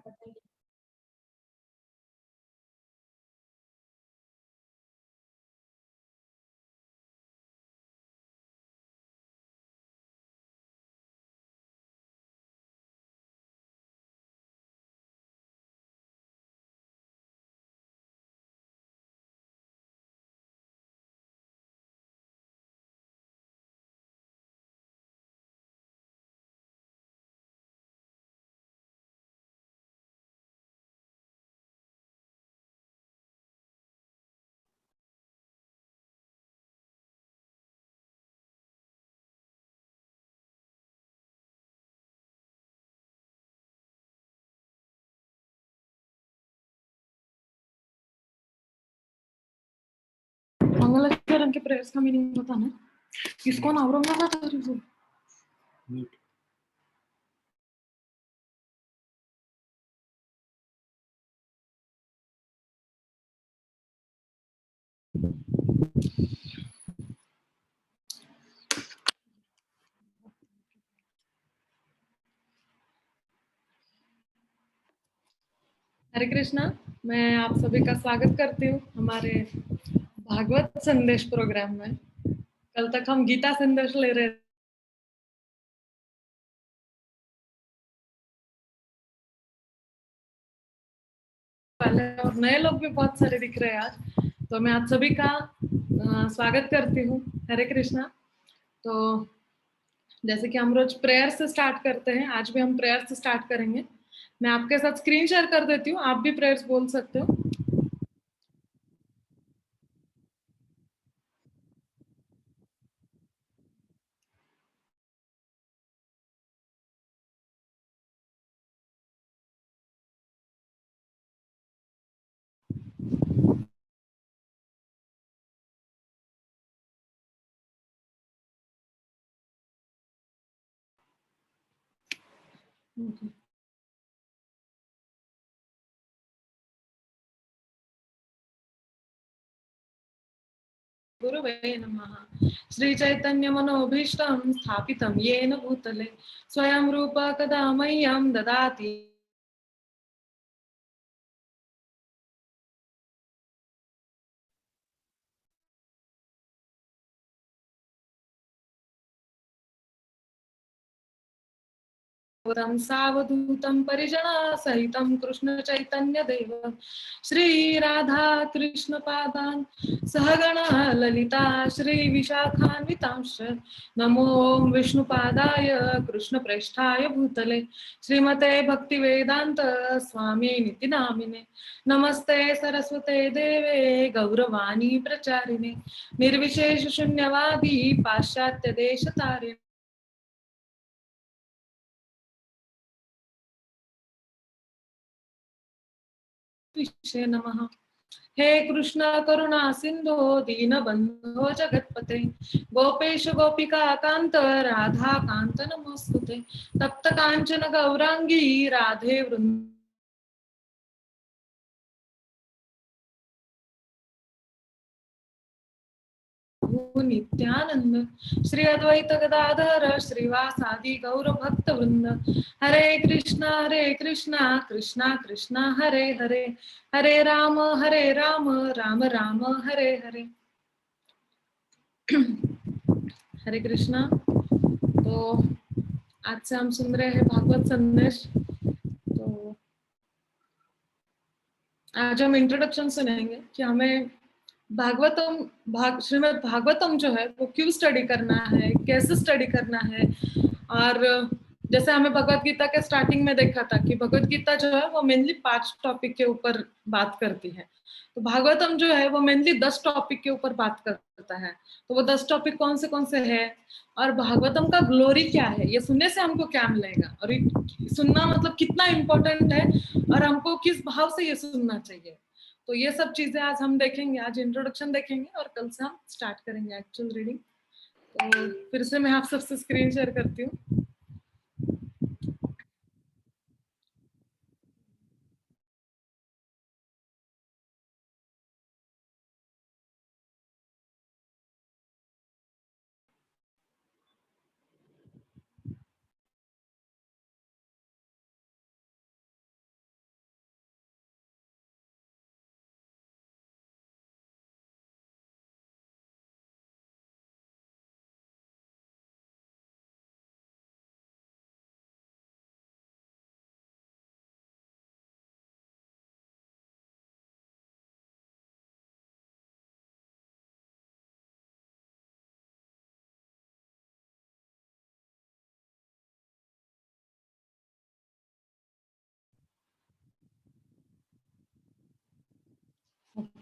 बताइए। मंगलाचरण के प्रेयर्स का मीनिंग पता ना? इसको ना औरंगाबाद हरे कृष्णा। मैं आप सभी का स्वागत करती हूँ हमारे भागवत संदेश प्रोग्राम में। कल तक हम गीता संदेश ले रहे वाले और नए लोग भी बहुत सारे दिख रहे हैं आज, तो मैं आप सभी का स्वागत करती हूँ। हरे कृष्णा। तो जैसे कि हम रोज प्रेयर से स्टार्ट करते हैं, आज भी हम प्रेयर से स्टार्ट करेंगे। मैं आपके साथ स्क्रीन शेयर कर देती हूँ, आप भी प्रेयर्स बोल सकते हो। गुरुवे नमः। श्री चैतन्य मनोभीष्टं स्थापितं येन भूतले स्वयं रूप कदा मह्यं ददाति। सावधूतं परिजना सहितं कृष्ण चैतन्य देव श्री राधा कृष्ण पादान सहगणा ललिता श्री विशाखान्वितांश्च नमो विष्णुपादाय कृष्ण प्रेष्ठाय भूतले श्रीमते भक्ति वेदांत स्वामी निति नामिने नमस्ते सरस्वते देवे गौरवाणी प्रचारिणे निर्विशेष शून्यवादी पाश्चात्य देश तारिणे विषे नमः। हे कृष्ण करुणा सिंधो दीनबंधो जगतपते गोपेश गोपिका कांत राधा कांत नमोस्तुते तप्त कांचन गौरांगी राधे वृंद नित्यानंद श्री अद्वैत गदाधर श्रीवासादि गौर भक्त वृंद हरे कृष्णा कृष्णा कृष्णा हरे हरे हरे राम राम राम हरे हरे। हरे कृष्णा। तो आज से हम सुन रहे हैं भागवत संदेश। तो आज हम इंट्रोडक्शन सुनेंगे कि हमें श्रीमद् भागवतम जो है वो क्यों स्टडी करना है, कैसे स्टडी करना है। और जैसे हमें भगवत गीता के स्टार्टिंग में देखा था कि भगवत गीता जो है वो मेनली 5 टॉपिक के ऊपर बात करती है, तो भागवतम जो है वो मेनली 10 टॉपिक के ऊपर बात करता है। तो वो 10 टॉपिक कौन से हैं और भागवतम का ग्लोरी क्या है, ये सुनने से हमको क्या मिलेगा और सुनना मतलब कितना इम्पोर्टेंट है और हमको किस भाव से ये सुनना चाहिए। तो ये सब चीजें आज हम देखेंगे। आज इंट्रोडक्शन देखेंगे और कल से हम स्टार्ट करेंगे एक्चुअल रीडिंग। तो फिर से मैं आप सबसे स्क्रीन शेयर करती हूँ।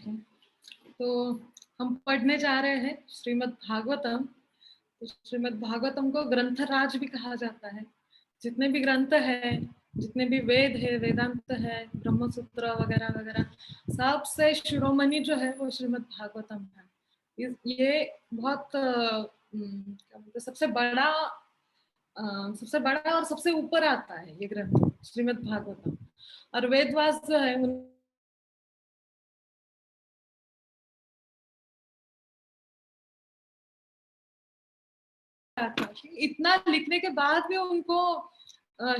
ओके, तो हम पढ़ने जा रहे हैं श्रीमद् भागवतम। तो श्रीमद् भागवतम को ग्रंथराज भी कहा जाता है। जितने भी ग्रंथ है, जितने भी वेद है, वेदांत है, ब्रह्मसूत्र वगैरह वगैरह, सबसे शिरोमणि जो है वो श्रीमद् भागवतम है। ये बहुत क्या बोलते हैं, सबसे बड़ा और सबसे ऊपर आता है ये ग्रंथ श्रीमद् भागवतम। और वेदव्यास जो है इतना लिखने के बाद भी उनको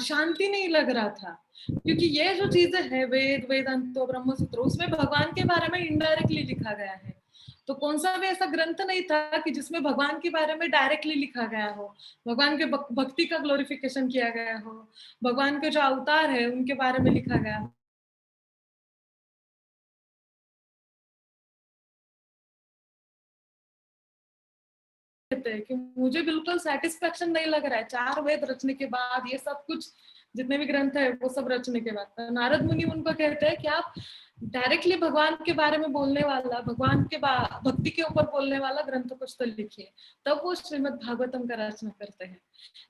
शांति नहीं लग रहा था, क्योंकि ये जो चीजें है वेद, वेदांत, ब्रह्मसूत्र, उसमें भगवान के बारे में इनडायरेक्टली लिखा गया है। तो कौन सा भी ऐसा ग्रंथ नहीं था कि जिसमें भगवान के बारे में डायरेक्टली लिखा गया हो, भगवान के भक्ति का ग्लोरिफिकेशन किया गया हो, भगवान के जो अवतार है उनके बारे में लिखा गया हो। कि मुझे बिल्कुल सेटिस्फेक्शन नहीं लग रहा है 4 वेद रचने के बाद, ये सब कुछ जितने भी ग्रंथ है वो सब रचने के बाद। तो नारद मुनि उनको कहते हैं कि आप डायरेक्टली भगवान के बारे में बोलने वाला, भगवान के भक्ति के ऊपर बोलने वाला ग्रंथ कुछ तो लिखिए। तब वो श्रीमद् भागवतम का रचना करते हैं।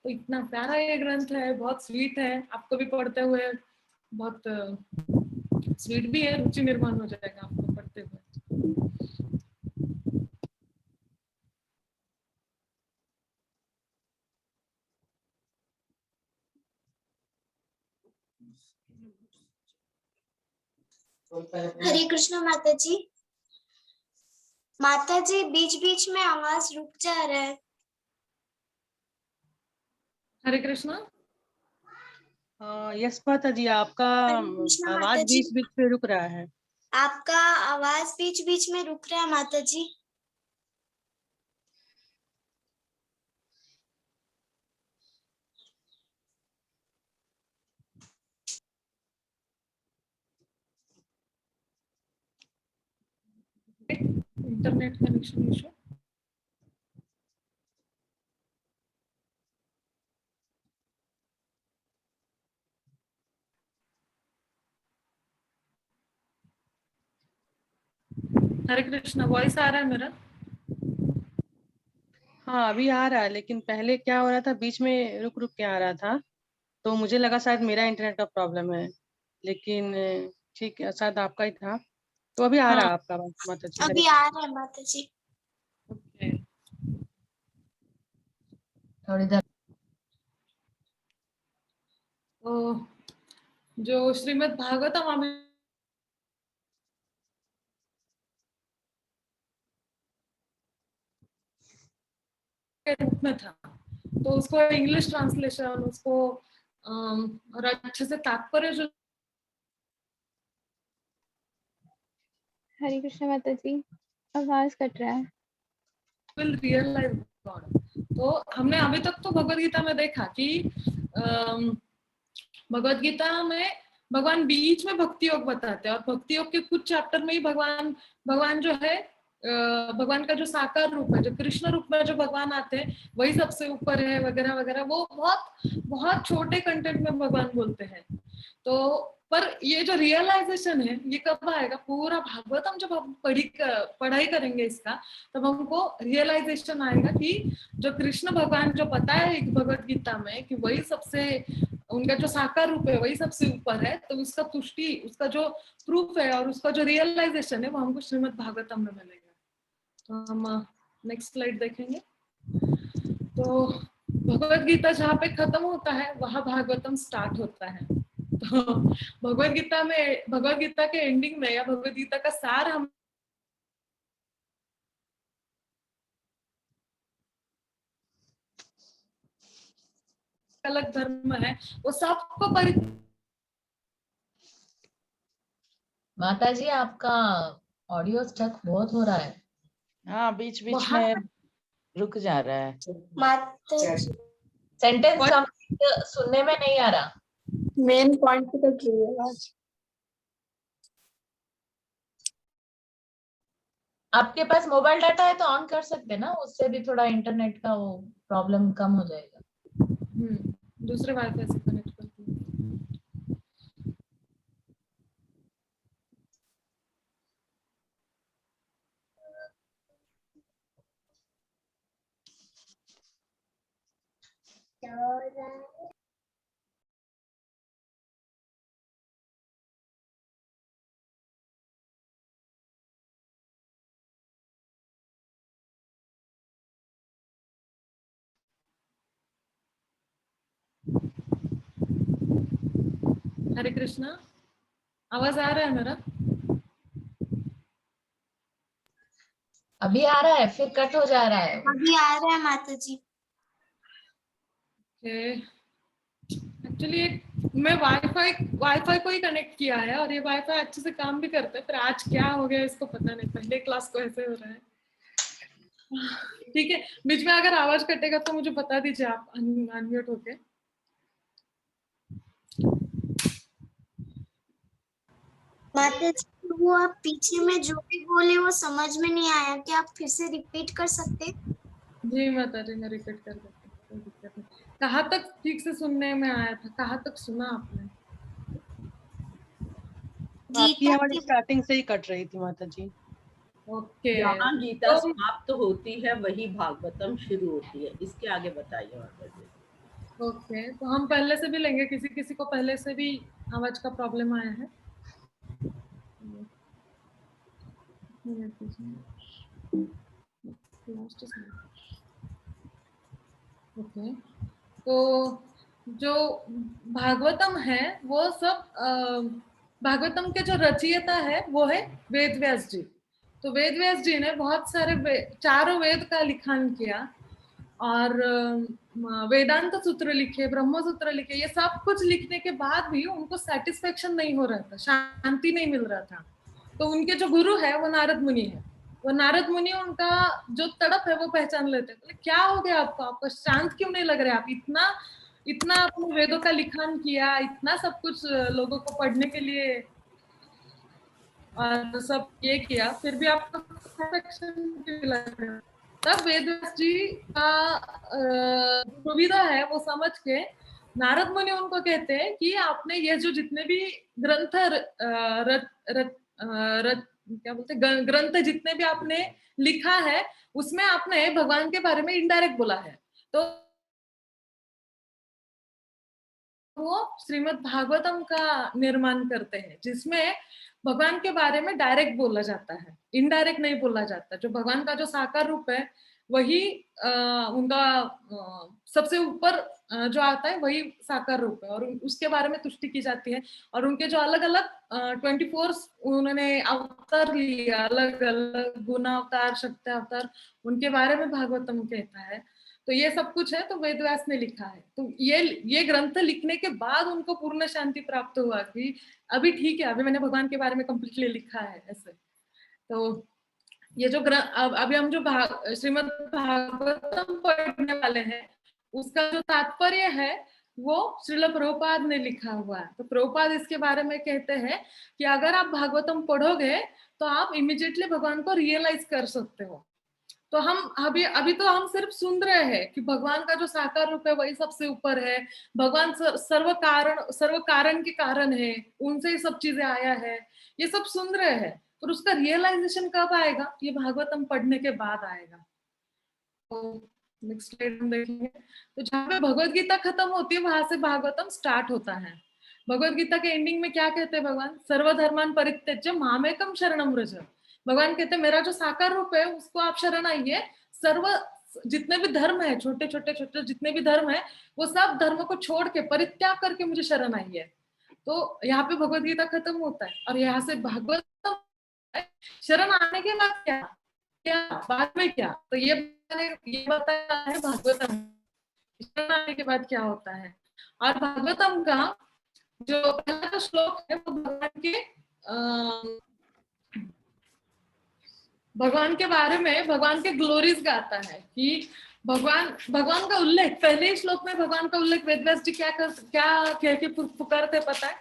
तो इतना प्यारा ये ग्रंथ है, बहुत स्वीट है, आपको भी पढ़ते हुए बहुत स्वीट भी है, रुचि निर्माण हो जाएगा आपको पढ़ते हुए। हरे कृष्ण माता जी। माता जी बीच बीच में आवाज रुक जा रहा है। हरे कृष्णा। यस माता जी, आपका आवाज बीच बीच में रुक रहा है। आपका आवाज बीच बीच में रुक रहा है माता जी। Internet connection issue. Hare Krishna, voice आ रहा है मेरा? हाँ अभी आ रहा है, लेकिन पहले क्या हो रहा था, बीच में रुक रुक के आ रहा था, तो मुझे लगा शायद मेरा इंटरनेट का प्रॉब्लम है, लेकिन ठीक है, शायद आपका ही था। तो अभी आ रहा है आपका आवाज माता जी। अभी आ रहा है माता जी। थोड़ी देर जो श्रीमद् भागवतम अभी के रूप में था, तो उसको इंग्लिश ट्रांसलेशन, उसको और अच्छे से तात्पर्य जो। हरे कृष्ण माता जी, आवाज कट रहा है। Will realize God. तो हमने अभी तक तो भगवद गीता में देखा कि भगवद गीता में भगवान बीच में भक्ति योग बताते हैं, और भक्ति योग के कुछ चैप्टर में ही भगवान जो है, भगवान का जो साकार रूप है, जो कृष्ण रूप में जो भगवान आते हैं वही सबसे ऊपर है वगैरह वगैरह, वो बहुत बहुत छोटे कंटेंट में भगवान बोलते हैं। तो पर ये जो रियलाइजेशन है ये कब आएगा? पूरा भागवतम जब हम पढ़ाई करेंगे इसका, तब हमको रियलाइजेशन आएगा कि जो कृष्ण भगवान जो पता है भगवद गीता में कि वही सबसे, उनका जो साकार रूप है वही सबसे ऊपर है, तो उसका तुष्टि, उसका जो प्रूफ है और उसका जो रियलाइजेशन है वो हमको श्रीमद् भागवतम में मिलेगा। तो हम नेक्स्ट स्लाइड देखेंगे। तो भगवद गीता जहाँ पे खत्म होता है वहां भागवतम स्टार्ट होता है। तो भगवद गीता के एंडिंग में या भगवद गीता का सार हम अलग धर्म है वो सबको माता जी आपका ऑडियो स्टक बहुत हो रहा है। हाँ बीच बीच में रुक जा रहा है। माता सेंटेंस कंप्लीट सुनने में नहीं आ रहा। मेन पॉइंट पे कट रही है आवाज। आपके पास मोबाइल डाटा है तो ऑन कर सकते हैं ना, उससे भी थोड़ा इंटरनेट का वो प्रॉब्लम कम हो जाएगा। दूसरे वाईफाई से कनेक्ट करती हूँ। हरे कृष्णा, आवाज आ रहा है मेरा? अभी आ रहा है, फिर कट हो जा रहा है। अभी आ रहा है माता जी। एक्चुअली मैं वाईफाई को ही कनेक्ट किया है और ये वाईफाई अच्छे से काम भी करता है, पर आज क्या हो गया इसको पता नहीं, पहले क्लास को ऐसे हो रहा है। ठीक है, बीच में अगर आवाज कटेगा तो मुझे बता दीजिए आप अनम्यूट होके। माता जी, वो आप पीछे में जो भी बोले वो समझ में नहीं आया, क्या आप फिर से रिपीट कर सकते? जी माता जी, मैं रिपीट कर देती हूँ, कोई दिक्कत नहीं। कहाँ तक ठीक से सुनने में आया था, कहाँ तक सुना आपने? आपकी गीता आवाज की स्टार्टिंग से ही कट रही थी माता जी। ओके, जहाँ गीता तो समाप्त होती है वही भागवतम शुरू होती है। इसके आगे बताइए माता जी। ओके, तो हम पहले से भी लेंगे, किसी किसी को पहले से भी आवाज का प्रॉब्लम आया है? ओके, तो जो भागवतम है वो सब भागवतम के जो रचयिता है वो है वेद व्यास जी। तो वेद व्यास जी ने बहुत सारे चारों वेद का लिखान किया और वेदांत सूत्र लिखे, ब्रह्म सूत्र लिखे। ये सब कुछ लिखने के बाद भी उनको सेटिस्फेक्शन नहीं हो रहा था, शांति नहीं मिल रहा था। तो उनके जो गुरु है वो नारद मुनि है। वो नारद मुनि उनका जो तड़प है वो पहचान लेते हैं। क्या हो गया आपको, आपको शांत क्यों नहीं लग रहा है? आप इतना इतना अपने वेदों का लिखान किया, इतना सब कुछ लोगों को पढ़ने के लिए और सब ये किया, फिर भी आपको satisfaction क्यों लग रहा है? तब वेदव्यास जी का सुविधा है वो समझ के नारद मुनि उनको कहते हैं कि आपने ये जो जितने भी ग्रंथ क्या बोलते हैं, ग्रंथ जितने भी आपने लिखा है उसमें आपने भगवान के बारे में इनडायरेक्ट बोला है। तो वो श्रीमद् भागवतम का निर्माण करते हैं जिसमें भगवान के बारे में डायरेक्ट बोला जाता है, इनडायरेक्ट नहीं बोला जाता। जो भगवान का जो साकार रूप है वही उनका सबसे ऊपर जो आता है वही साकार रूप है और उसके बारे में तुष्टि की जाती है। और उनके जो अलग अलग 24 उन्होंने अवतार लिया, अलग अलग गुण अवतार, शक्ति अवतार, उनके बारे में भागवतम कहता है। तो ये सब कुछ है तो वेदव्यास ने लिखा है। तो ये ग्रंथ लिखने के बाद उनको पूर्ण शांति प्राप्त हुआ कि अभी ठीक है, अभी मैंने भगवान के बारे में कंप्लीटली लिखा है ऐसे। तो ये जो अभी हम जो श्रीमद् भागवतम पढ़ने वाले हैं उसका जो तात्पर्य है वो श्रील प्रभुपाद ने लिखा हुआ है। तो प्रभुपाद इसके बारे में कहते हैं कि अगर आप भागवतम पढ़ोगे तो आप इमीडिएटली भगवान को रियलाइज कर सकते हो। तो हम अभी तो हम सिर्फ सुन रहे हैं कि भगवान का जो साकार रूप है वही सबसे ऊपर है, भगवान सर्व कारण के कारण है, उनसे ही सब चीजें आया है, ये सब सुन रहे हैं। पर उसका रियलाइजेशन कब आएगा? ये भागवतम पढ़ने के बाद आएगा। तो नेक्स्ट स्लाइड हम देखेंगे। तो जहाँ पे भगवत गीता खत्म होती है वहां से भागवतम स्टार्ट होता है। भगवत गीता के एंडिंग में क्या कहते हैं भगवान? सर्वधर्मान परित्यज्य मामेकम शरणम व्रज। भगवान कहते हैं मेरा जो साकार रूप है उसको आप शरण आइए। सर्व जितने भी धर्म है, छोटे छोटे छोटे जितने भी धर्म है, वो सब धर्म को छोड़ के परित्याग करके मुझे शरण आइए। तो यहाँ पे भगवत गीता खत्म होता है और यहाँ से भागवत शरण आने के बाद क्या क्या बाद में क्या, तो ये बताया है भागवतम शरण आने के बाद क्या होता है। और भागवतम का जो पहला श्लोक है वो भगवान के बारे में, भगवान के ग्लोरीज गाता है कि भगवान का उल्लेख, पहले ही श्लोक में भगवान का उल्लेख वेदव्यास जी क्या कह के पुकारते पता है?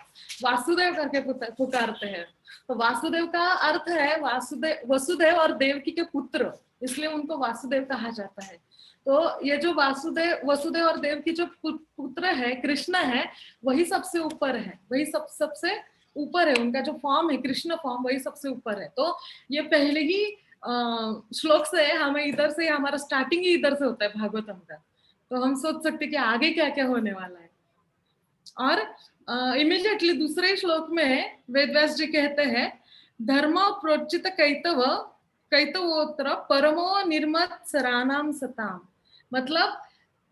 वासुदेव करके पुकारते हैं। तो वासुदेव का अर्थ है वसुदेव और देवकी के पुत्र, इसलिए उनको वासुदेव कहा जाता है। तो ये जो वसुदेव और देवकी जो पुत्र है कृष्ण है, वही सबसे ऊपर है, वही सबसे ऊपर है। उनका जो फॉर्म है कृष्ण फॉर्म, वही सबसे ऊपर है। तो ये पहले ही श्लोक से हमें इधर से हमारा स्टार्टिंग ही इधर से होता है भागवतम का। तो हम सोच सकते कि आगे क्या क्या होने वाला है। और इमीडिएटली दूसरे श्लोक में वेदव्यास जी कहते हैं धर्म प्रोचित कैतवोत्र परमो निर्मत्सराणाम सताम। मतलब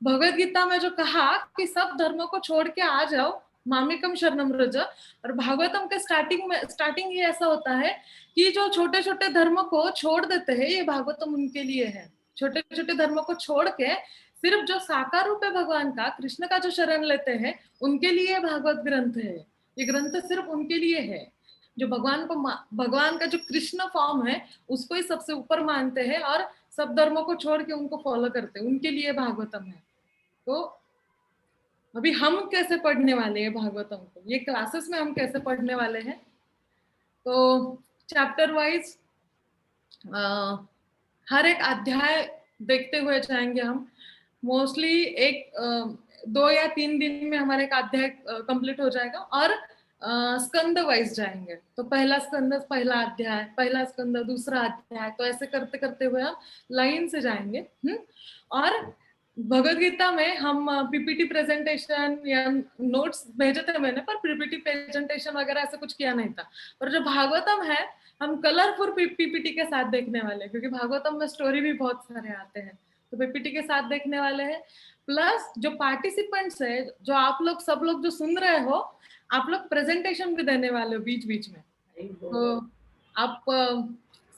भगवत गीता में जो कहा कि सब धर्मों को छोड़ के आ जाओ मामिकम शरणम रज। और भागवतम के स्टार्टिंग ही ऐसा होता है कि जो छोटे छोटे धर्म को छोड़ देते हैं, ये भागवतम उनके लिए है। छोटे छोटे धर्म को छोड़ के सिर्फ जो साकार रूप है भगवान का, कृष्ण का जो शरण लेते हैं, उनके लिए भागवत ग्रंथ है। ये ग्रंथ सिर्फ उनके लिए है जो भगवान का जो कृष्ण फॉर्म है उसको ही सबसे ऊपर मानते हैं और सब धर्मों को छोड़ के उनको फॉलो करते हैं, उनके लिए भागवतम है। तो अभी हम कैसे पढ़ने वाले हैं भागवतम को, ये क्लासेस में हम कैसे पढ़ने वाले हैं, तो चैप्टर वाइज हर एक अध्याय देखते हुए जाएंगे हम। मोस्टली 2 या 3 दिन में हमारे एक अध्याय कंप्लीट हो जाएगा और स्कंद वाइज जाएंगे। तो पहला स्कंद, पहला अध्याय, पहला स्कंद, दूसरा अध्याय, तो ऐसे करते करते हुए हम लाइन से जाएंगे। और भगवद गीता में हम पीपीटी प्रेजेंटेशन या नोट्स भेजे थे मैंने, पर पीपीटी प्रेजेंटेशन वगैरह ऐसा कुछ किया नहीं था। पर जो भागवतम है हम कलरफुल पीपीटी के साथ देखने वाले हैं, क्योंकि भागवतम में स्टोरी भी बहुत सारे आते हैं, तो पीपीटी के साथ देखने वाले हैं। प्लस जो पार्टिसिपेंट्स है, जो आप लोग सब लोग जो सुन रहे हो, आप लोग प्रेजेंटेशन भी देने वाले हो बीच बीच में, तो आप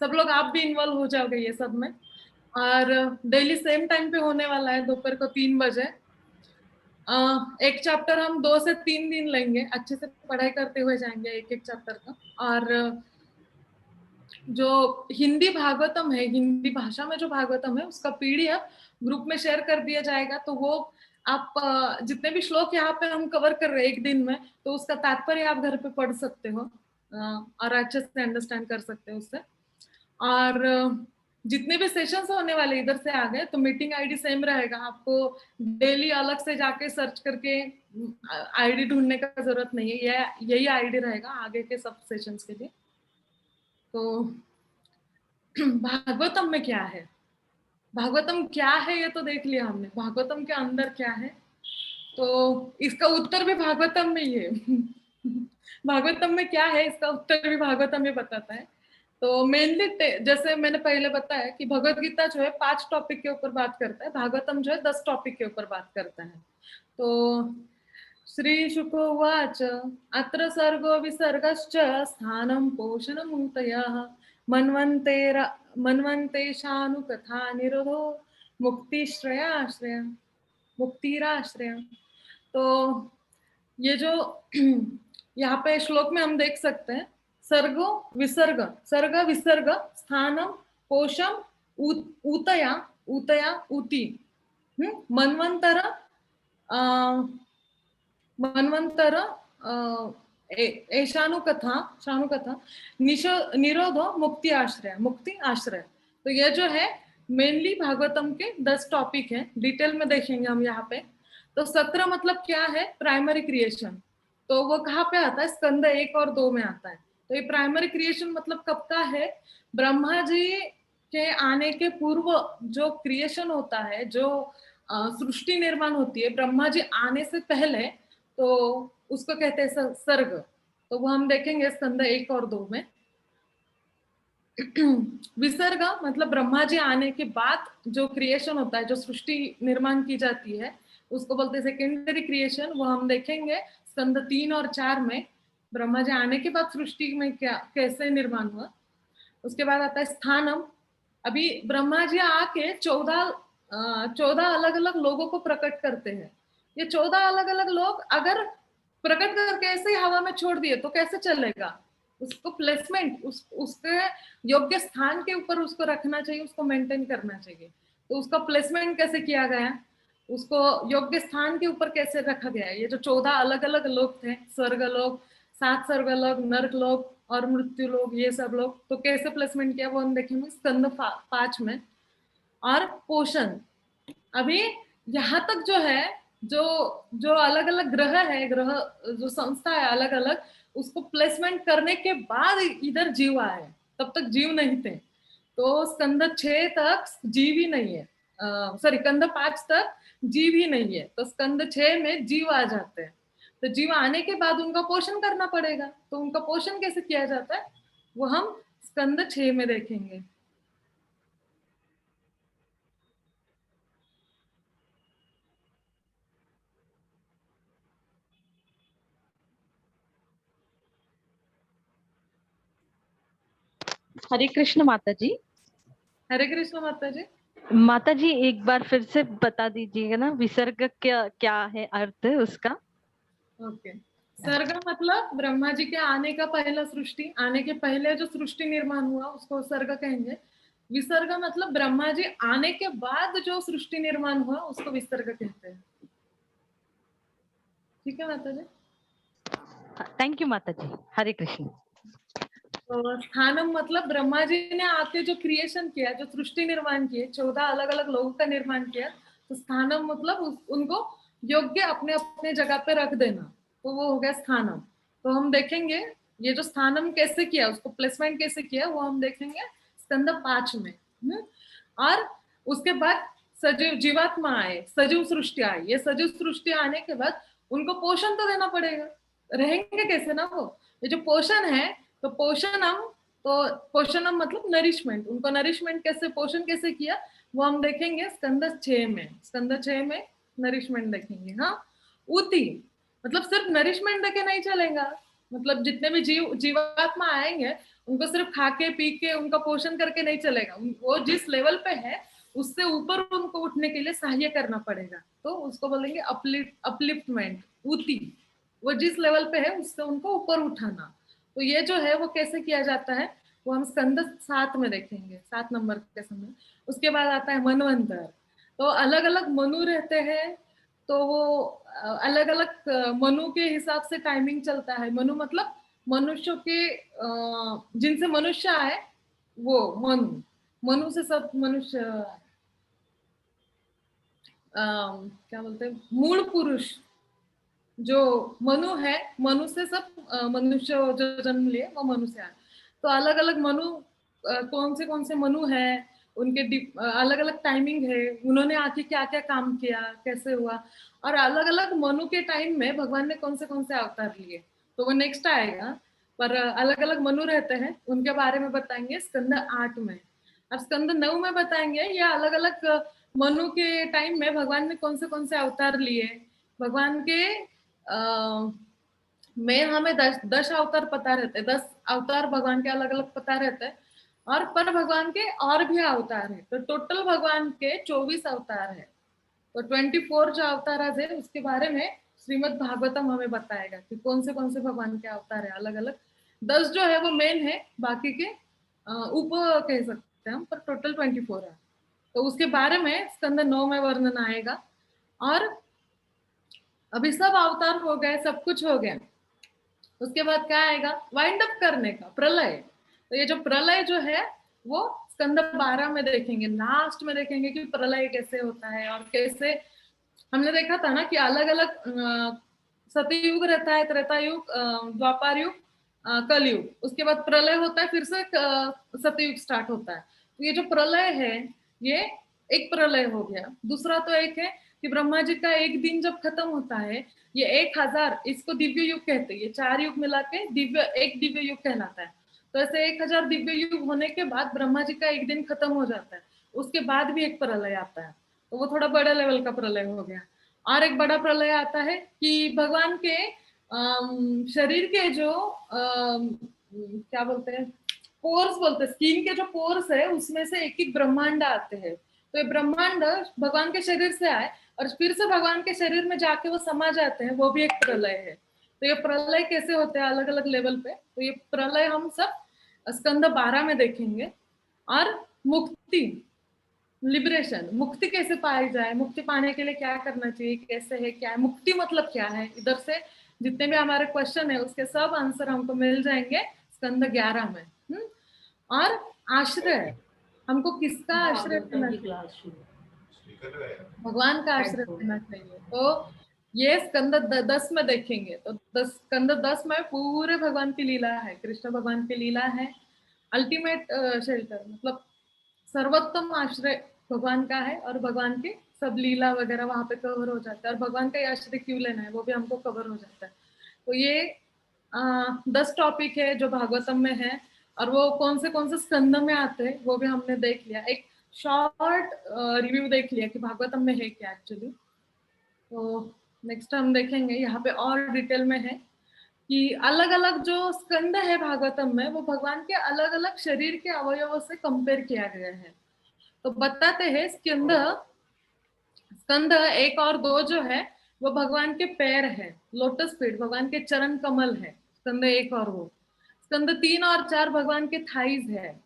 सब लोग आप भी इन्वॉल्व हो जाओगे ये सब में। और डेली सेम टाइम पे होने वाला है, दोपहर को 3 बजे। एक चैप्टर हम 2 से 3 दिन लेंगे, अच्छे से पढ़ाई करते हुए जाएंगे एक एक चैप्टर का। और जो हिंदी भागवतम है, हिंदी भाषा में जो भागवतम है, उसका पीडीएफ ग्रुप में शेयर कर दिया जाएगा। तो वो आप जितने भी श्लोक यहाँ पे हम कवर कर रहे हैं एक दिन में, तो उसका तात्पर्य आप घर पे पढ़ सकते हो और अच्छे से अंडरस्टैंड कर सकते हो उससे। और जितने भी सेशंस होने वाले इधर से आगे, तो मीटिंग आईडी सेम रहेगा, आपको डेली अलग से जाके सर्च करके आईडी ढूंढने का जरूरत नहीं है, यही आईडी रहेगा आगे के सब सेशंस के लिए। तो भागवतम में क्या है, भागवतम क्या है ये तो देख लिया हमने, भागवतम के अंदर क्या है, तो इसका उत्तर भी भागवतम में ही है। भागवतम में क्या है इसका उत्तर भी भागवतम में बताता है। तो मेनली जैसे मैंने पहले बताया कि भगवत गीता जो है 5 टॉपिक के ऊपर बात करता है, भागवतम जो है 10 टॉपिक के ऊपर बात करता है। तो श्री शुकोवाच अत्र सर्गो विसर्गश्च स्थानं पोषणमूर्तयः मन्वन्तेशानुकथा निरोधो मुक्तिराश्रय। तो ये जो यहाँ पे श्लोक में हम देख सकते हैं, सर्गो विसर्ग, सर्ग विसर्ग, स्थानम पोषम ऊतया ऊती, मन्वंतर शानुकथा निरोधो मुक्ति आश्रय। तो ये जो है मेनली भागवतम के 10 टॉपिक है, डिटेल में देखेंगे हम यहाँ पे। तो 17 मतलब क्या है, प्राइमरी क्रिएशन, तो वो कहाँ पे आता है, स्कंद 1 और 2 में आता है। तो ये प्राइमरी क्रिएशन मतलब कब का है, ब्रह्मा जी के आने के पूर्व जो क्रिएशन होता है, जो सृष्टि निर्माण होती है ब्रह्मा जी आने से पहले, तो उसको कहते हैं सर्ग। तो वो हम देखेंगे स्कंद 1 और 2 में। विसर्ग मतलब ब्रह्मा जी आने के बाद जो क्रिएशन होता है, जो सृष्टि निर्माण की जाती है, उसको बोलते हैं सेकेंडरी क्रिएशन। वो हम देखेंगे स्कंद 3 और 4 में, ब्रह्मा जी आने के बाद सृष्टि में क्या कैसे निर्माण हुआ। उसके बाद आता है स्थानम। अभी ब्रह्मा जी आके 14 अलग अलग लोगों को प्रकट करते हैं। ये 14 अलग अलग लोग अगर प्रकट करके ऐसे ही हवा में छोड़ दिए तो कैसे चलेगा, उसको प्लेसमेंट उसके योग्य स्थान के ऊपर उसको रखना चाहिए, उसको मेंटेन करना चाहिए। तो उसका प्लेसमेंट कैसे किया गया, उसको योग्य स्थान के ऊपर कैसे रखा गया है। ये जो 14 अलग अलग लोग थे, स्वर्ग लोग, 7 स्वर्ग लोग, नर्क लोग और मृत्यु लोग, ये सब लोग, तो कैसे प्लेसमेंट किया वो हम देखेंगे स्कंद 5 में। और पोषण, अभी यहाँ तक जो है, जो अलग अलग ग्रह है, ग्रह जो संस्था है अलग अलग, उसको प्लेसमेंट करने के बाद इधर जीव आए, तब तक जीव नहीं थे। तो स्कंद 6 तक जीव ही नहीं है, सॉरी स्कंद 5 तक जीव ही नहीं है, तो स्कंद 6 में जीव आ जाते हैं। तो जीव आने के बाद उनका पोषण करना पड़ेगा, तो उनका पोषण कैसे किया जाता है वो हम स्कंद 6 में देखेंगे। हरे कृष्ण माता जी। हरे कृष्ण माता जी। माता जी एक बार फिर से बता दीजिएगा ना, विसर्ग क्या क्या है अर्थ उसका? ओके, सर्ग मतलब ब्रह्मा जी के आने का पहला सृष्टि, आने के पहले जो सृष्टि निर्माण हुआ उसको सर्ग कहेंगे। विसर्ग मतलब ब्रह्मा जी आने के बाद जो सृष्टि निर्माण हुआ उसको विसर्ग कहते हैं। ठीक है माता जी। थैंक यू माता जी। हरे कृष्ण। तो स्थानम मतलब ब्रह्मा जी ने आके जो क्रिएशन किया, जो सृष्टि निर्माण किए, 14 अलग अलग लोगों का निर्माण किया, तो स्थानम मतलब उनको योग्य अपने अपने जगह पे रख देना, तो वो हो गया स्थानम। तो हम देखेंगे ये जो स्थानम कैसे किया, उसको प्लेसमेंट कैसे किया, वो हम देखेंगे स्कंद 5 में। और उसके बाद सजीव जीवात्मा आए, सजीव सृष्टि आई। ये सजीव सृष्टि आने के बाद उनको पोषण तो देना पड़ेगा, रहेंगे कैसे ना वो। ये जो पोषण है, तो पोषणम मतलब नरिशमेंट, उनको नरिशमेंट कैसे, पोषण कैसे किया, वो हम देखेंगे स्कंद 6 में। स्कंद 6 में नरिशमेंट देखेंगे। हाँ, उति मतलब सिर्फ नरिशमेंट देके नहीं चलेगा, मतलब जितने भी जीवात्मा आएंगे उनको सिर्फ खा के पी के उनका पोषण करके नहीं चलेगा। वो जिस लेवल पे है उससे ऊपर उनको उठने के लिए सहाय करना पड़ेगा, तो उसको बोलेंगे अपलिफ्टमेंट, उति। वो जिस लेवल पे है उससे उनको ऊपर उठाना। तो ये जो है वो कैसे किया जाता है, वो हम स्कंद 7 में देखेंगे, 7 नंबर के समय। उसके बाद आता है मनवंतर। तो अलग अलग मनु रहते हैं, तो वो अलग अलग मनु के हिसाब से टाइमिंग चलता है। मनु मतलब मनुष्यों के जिनसे मनुष्य आए वो मनु, मनु से सब मनुष्य क्या बोलते हैं, मूल पुरुष जो मनु है, मनु से सब मनुष्य जो जन्म लिए वो मनु से आए। तो अलग अलग मनु कौन से मनु है, उनके अलग अलग टाइमिंग है, उन्होंने आके क्या क्या काम किया, कैसे हुआ, और अलग अलग मनु के टाइम में भगवान ने कौन से अवतार लिए, तो वो नेक्स्ट आएगा। पर अलग अलग मनु रहते हैं, उनके बारे में बताएंगे स्कंद 8 में। और स्कंद 9 में बताएंगे ये अलग अलग मनु के टाइम में भगवान ने कौन से अवतार लिए। भगवान के में हमें 10 अवतार पता रहते हैं, 10 अवतार भगवान के अलग अलग पता रहते हैं, और पर भगवान के और भी अवतार है, तो टोटल भगवान के 24 अवतार है। तो 24 जो अवतार है उसके बारे में श्रीमद् भागवतम हमें बताएगा कि कौन से भगवान के अवतार है अलग अलग। 10 जो है वो मेन है, बाकी के उप कह सकते हैं हम, पर टोटल 24 है। तो उसके बारे में स्कंद 9 में वर्णन आएगा। और अभी सब अवतार हो गए, सब कुछ हो गया, उसके बाद क्या आएगा, वाइंड अप करने का, प्रलय। तो ये जो प्रलय जो है वो स्कंद 12 में देखेंगे, लास्ट में देखेंगे कि प्रलय कैसे होता है। और कैसे हमने देखा था ना कि अलग अलग सतयुग रहता है, त्रेता युग, द्वापर युग, कलयुग, उसके बाद प्रलय होता है, फिर से सतयुग स्टार्ट होता है। तो ये जो प्रलय है ये एक प्रलय हो गया। दूसरा तो एक है कि ब्रह्मा जी का एक दिन जब खत्म होता है, ये 1000, इसको दिव्य युग कहते हैं। ये 4 युग मिला के एक दिव्य युग कहलाता है। तो ऐसे 1000 दिव्य युग होने के बाद ब्रह्मा जी का एक दिन खत्म हो जाता है, उसके बाद भी एक प्रलय आता है, तो वो थोड़ा बड़ा लेवल का प्रलय हो गया। और एक बड़ा प्रलय आता है कि भगवान के शरीर के जो क्या बोलते हैं, पोर्स बोलते हैं, स्किन के जो पोर्स है उसमें से एक एक ब्रह्मांड आते हैं। तो ये ब्रह्मांड भगवान के शरीर से आए और फिर से भगवान के शरीर में जाके वो समा जाते हैं, वो भी एक प्रलय है। तो ये प्रलय कैसे होते हैं अलग अलग लेवल पे, तो ये प्रलय हम सब स्कंद 12 में देखेंगे। और मुक्ति, लिबरेशन, मुक्ति कैसे पाई जाए, मुक्ति पाने के लिए क्या करना चाहिए, कैसे है, क्या है मुक्ति, मतलब क्या है, इधर से जितने भी हमारे क्वेश्चन है उसके सब आंसर हमको मिल जाएंगे स्कंद 11 में। और आश्रय, हमको किसका आश्रय लेना चाहिए, भगवान का आश्रय लेना चाहिए। तो ये स्कंद 10 में देखेंगे। तो स्कंद 10 में पूरे भगवान की लीला है, कृष्ण भगवान की लीला है। अल्टीमेट शेल्टर मतलब सर्वोत्तम आश्रय भगवान का है, और भगवान के सब लीला वगैरह वहां पे कवर हो जाता है, और भगवान का आश्रय क्यों लेना है वो भी हमको कवर हो जाता है। तो ये 10 टॉपिक है जो भागवतम में है, और वो कौन से स्कंद में आते हैं वो भी हमने देख लिया। एक शॉर्ट रिव्यू देख लिया कि भागवतम में है क्या एक्चुअली। तो नेक्स्ट हम देखेंगे यहाँ पे और डिटेल में है कि अलग अलग जो स्कंद है भागवतम में वो भगवान के अलग अलग शरीर के अवयवों से कंपेयर किया गया है। तो बताते हैं स्कंद 1 और 2 जो है वो भगवान के पैर है, लोटस फीट भगवान के चरण कमल है, स्कंद 1 और वो। स्कंद 3 और 4 भगवान के थाइज है,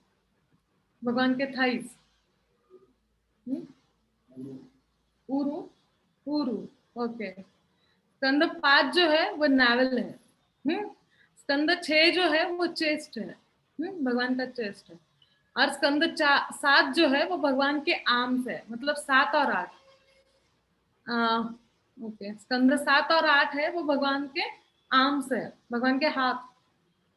भगवान के थाइज। उरु उरु ओके। स्कंद 5 जो है वो नावल है। स्कंद 6 जो है वो चेस्ट है, भगवान का चेस्ट है। और स्कंद 7 जो है वो भगवान के आर्म्स है, मतलब 7 और 8। ओके, स्कंद 7 और 8 है वो भगवान के आर्म्स है, भगवान के हाथ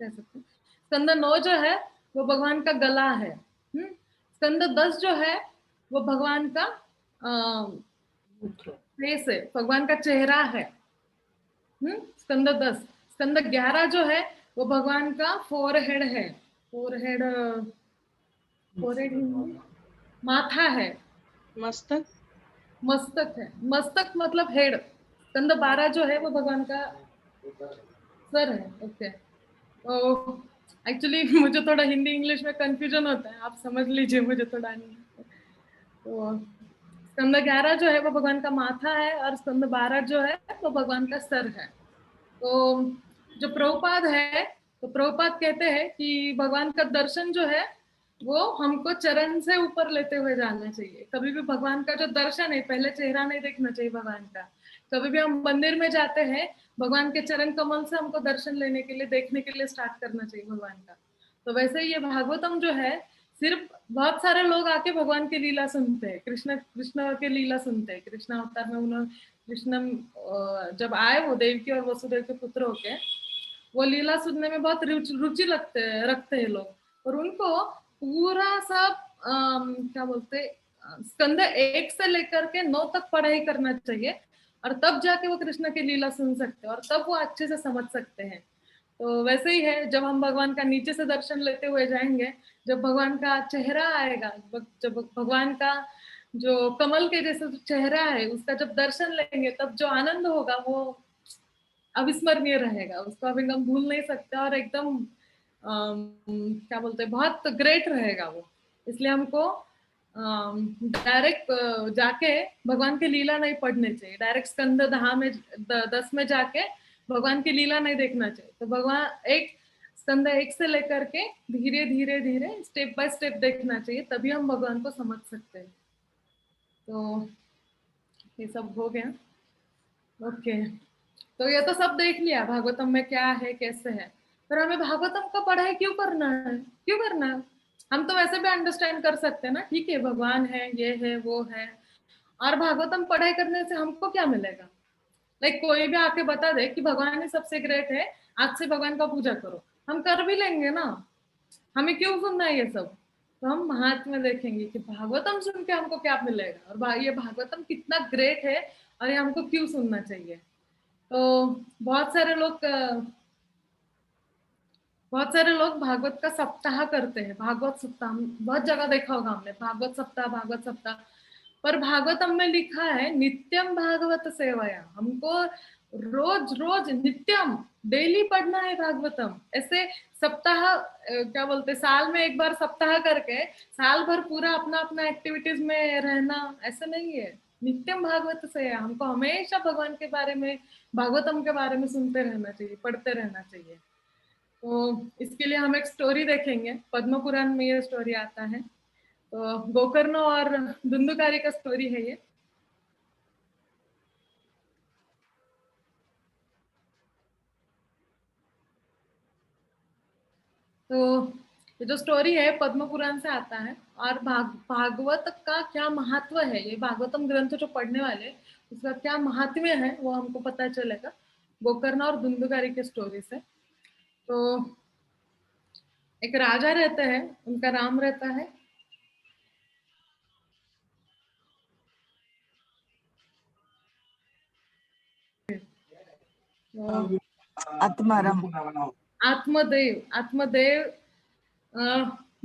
कह सकते हैं। स्कंद 9 जो है वो भगवान का गला है। स्कंद 10 जो है वो भगवान का फेस है, भगवान का चेहरा है। स्कंद 10। स्कंद 11 जो है वो भगवान का फोरहेड है, फोरहेड माथा है, मस्तक मस्तक है, मस्तक मतलब हेड। स्कंद 12 जो है वो भगवान का सर है। ओके, तो एक्चुअली मुझे थोड़ा हिंदी इंग्लिश में कंफ्यूजन होता है, आप समझ लीजिए, मुझे थोड़ा नहीं। तो स्कंद 11 जो है वो भगवान का माथा है और स्कंद 12 जो है वो भगवान का सर है। तो जो प्रभुपाद है, तो प्रभुपाद कहते हैं कि भगवान का दर्शन जो है वो हमको चरण से ऊपर लेते हुए जाना चाहिए। कभी भी भगवान का जो दर्शन है, पहले चेहरा नहीं देखना चाहिए भगवान का। कभी भी हम मंदिर में जाते हैं, भगवान के चरण कमल से हमको दर्शन लेने के लिए, देखने के लिए स्टार्ट करना चाहिए भगवान का। तो वैसे ही ये भागवतम जो है, सिर्फ बहुत सारे लोग आके भगवान की लीला सुनते हैं, कृष्ण के लीला सुनते हैं। कृष्ण अवतार में उन्होंने कृष्ण जब आए वो देवकी और वसुदेव के पुत्र होके, वो लीला सुनने में बहुत रुचि रखते हैं लोग। और उनको पूरा सब क्या बोलते, स्कंद 1 से लेकर के 9 तक पढ़ाई करना चाहिए, और तब जाके वो कृष्ण की लीला सुन सकते हैं और तब वो अच्छे से समझ सकते हैं। तो वैसे ही है, जब हम भगवान का नीचे से दर्शन लेते हुए जाएंगे, जब भगवान का चेहरा आएगा, जब भगवान का जो कमल के जैसा जो चेहरा है उसका जब दर्शन लेंगे, तब जो आनंद होगा वो अविस्मरणीय रहेगा, उसको अभी हम भूल नहीं सकते, और एकदम क्या बोलते हैं, बहुत ग्रेट रहेगा वो। इसलिए हमको डायरेक्ट जाके भगवान की लीला नहीं पढ़नी चाहिए, डायरेक्ट स्कंद 10 में जाके भगवान की लीला नहीं देखना चाहिए। तो भगवान स्कंद 1 से लेकर के धीरे धीरे धीरे स्टेप बाय स्टेप देखना चाहिए, तभी हम भगवान को समझ सकते हैं। तो ये सब हो गया। ओके, तो ये तो सब देख लिया भागवतम में क्या है कैसे है, पर हमें भागवतम का पढ़ाई क्यों करना है, क्यों करना है? हम तो वैसे भी अंडरस्टैंड कर सकते हैं ना, ठीक है भगवान है, ये है वो है, और भागवतम पढ़ाई करने से हमको क्या मिलेगा? लाइक कोई भी आके बता दे कि भगवान ही सबसे ग्रेट है, आज से भगवान का पूजा करो, हम कर भी लेंगे ना, हमें क्यों सुनना है ये सब? तो हम महात्म्य देखेंगे कि भागवतम सुन के हमको क्या मिलेगा, और ये भागवतम कितना ग्रेट है और ये हमको क्यों सुनना चाहिए। तो बहुत सारे लोग भागवत का सप्ताह करते हैं, भागवत सप्ताह बहुत जगह देखा होगा हमने, भागवत सप्ताह। पर भागवतम में लिखा है नित्यम भागवत सेवया, हमको रोज रोज नित्यम डेली पढ़ना है भागवतम। ऐसे सप्ताह क्या बोलते, साल में एक बार सप्ताह करके साल भर पूरा अपना अपना एक्टिविटीज में रहना, ऐसा नहीं है। नित्यम भागवत से हमको हमेशा भगवान के बारे में, भागवतम के बारे में सुनते रहना चाहिए, पढ़ते रहना चाहिए। तो इसके लिए हम एक स्टोरी देखेंगे, पद्म पुराण में ये स्टोरी आता है। तो गोकर्ण और धुंधुकारी का स्टोरी है ये। तो ये जो स्टोरी है पद्म पुराण से आता है, और भागवत का क्या महत्व है, ये भागवतम ग्रंथ जो पढ़ने वाले उसका क्या महात्म्य है वो हमको पता चलेगा गोकर्ण और धुंधुकारी के स्टोरी से। तो एक राजा रहते हैं, उनका नाम रहता है आत्मदेव।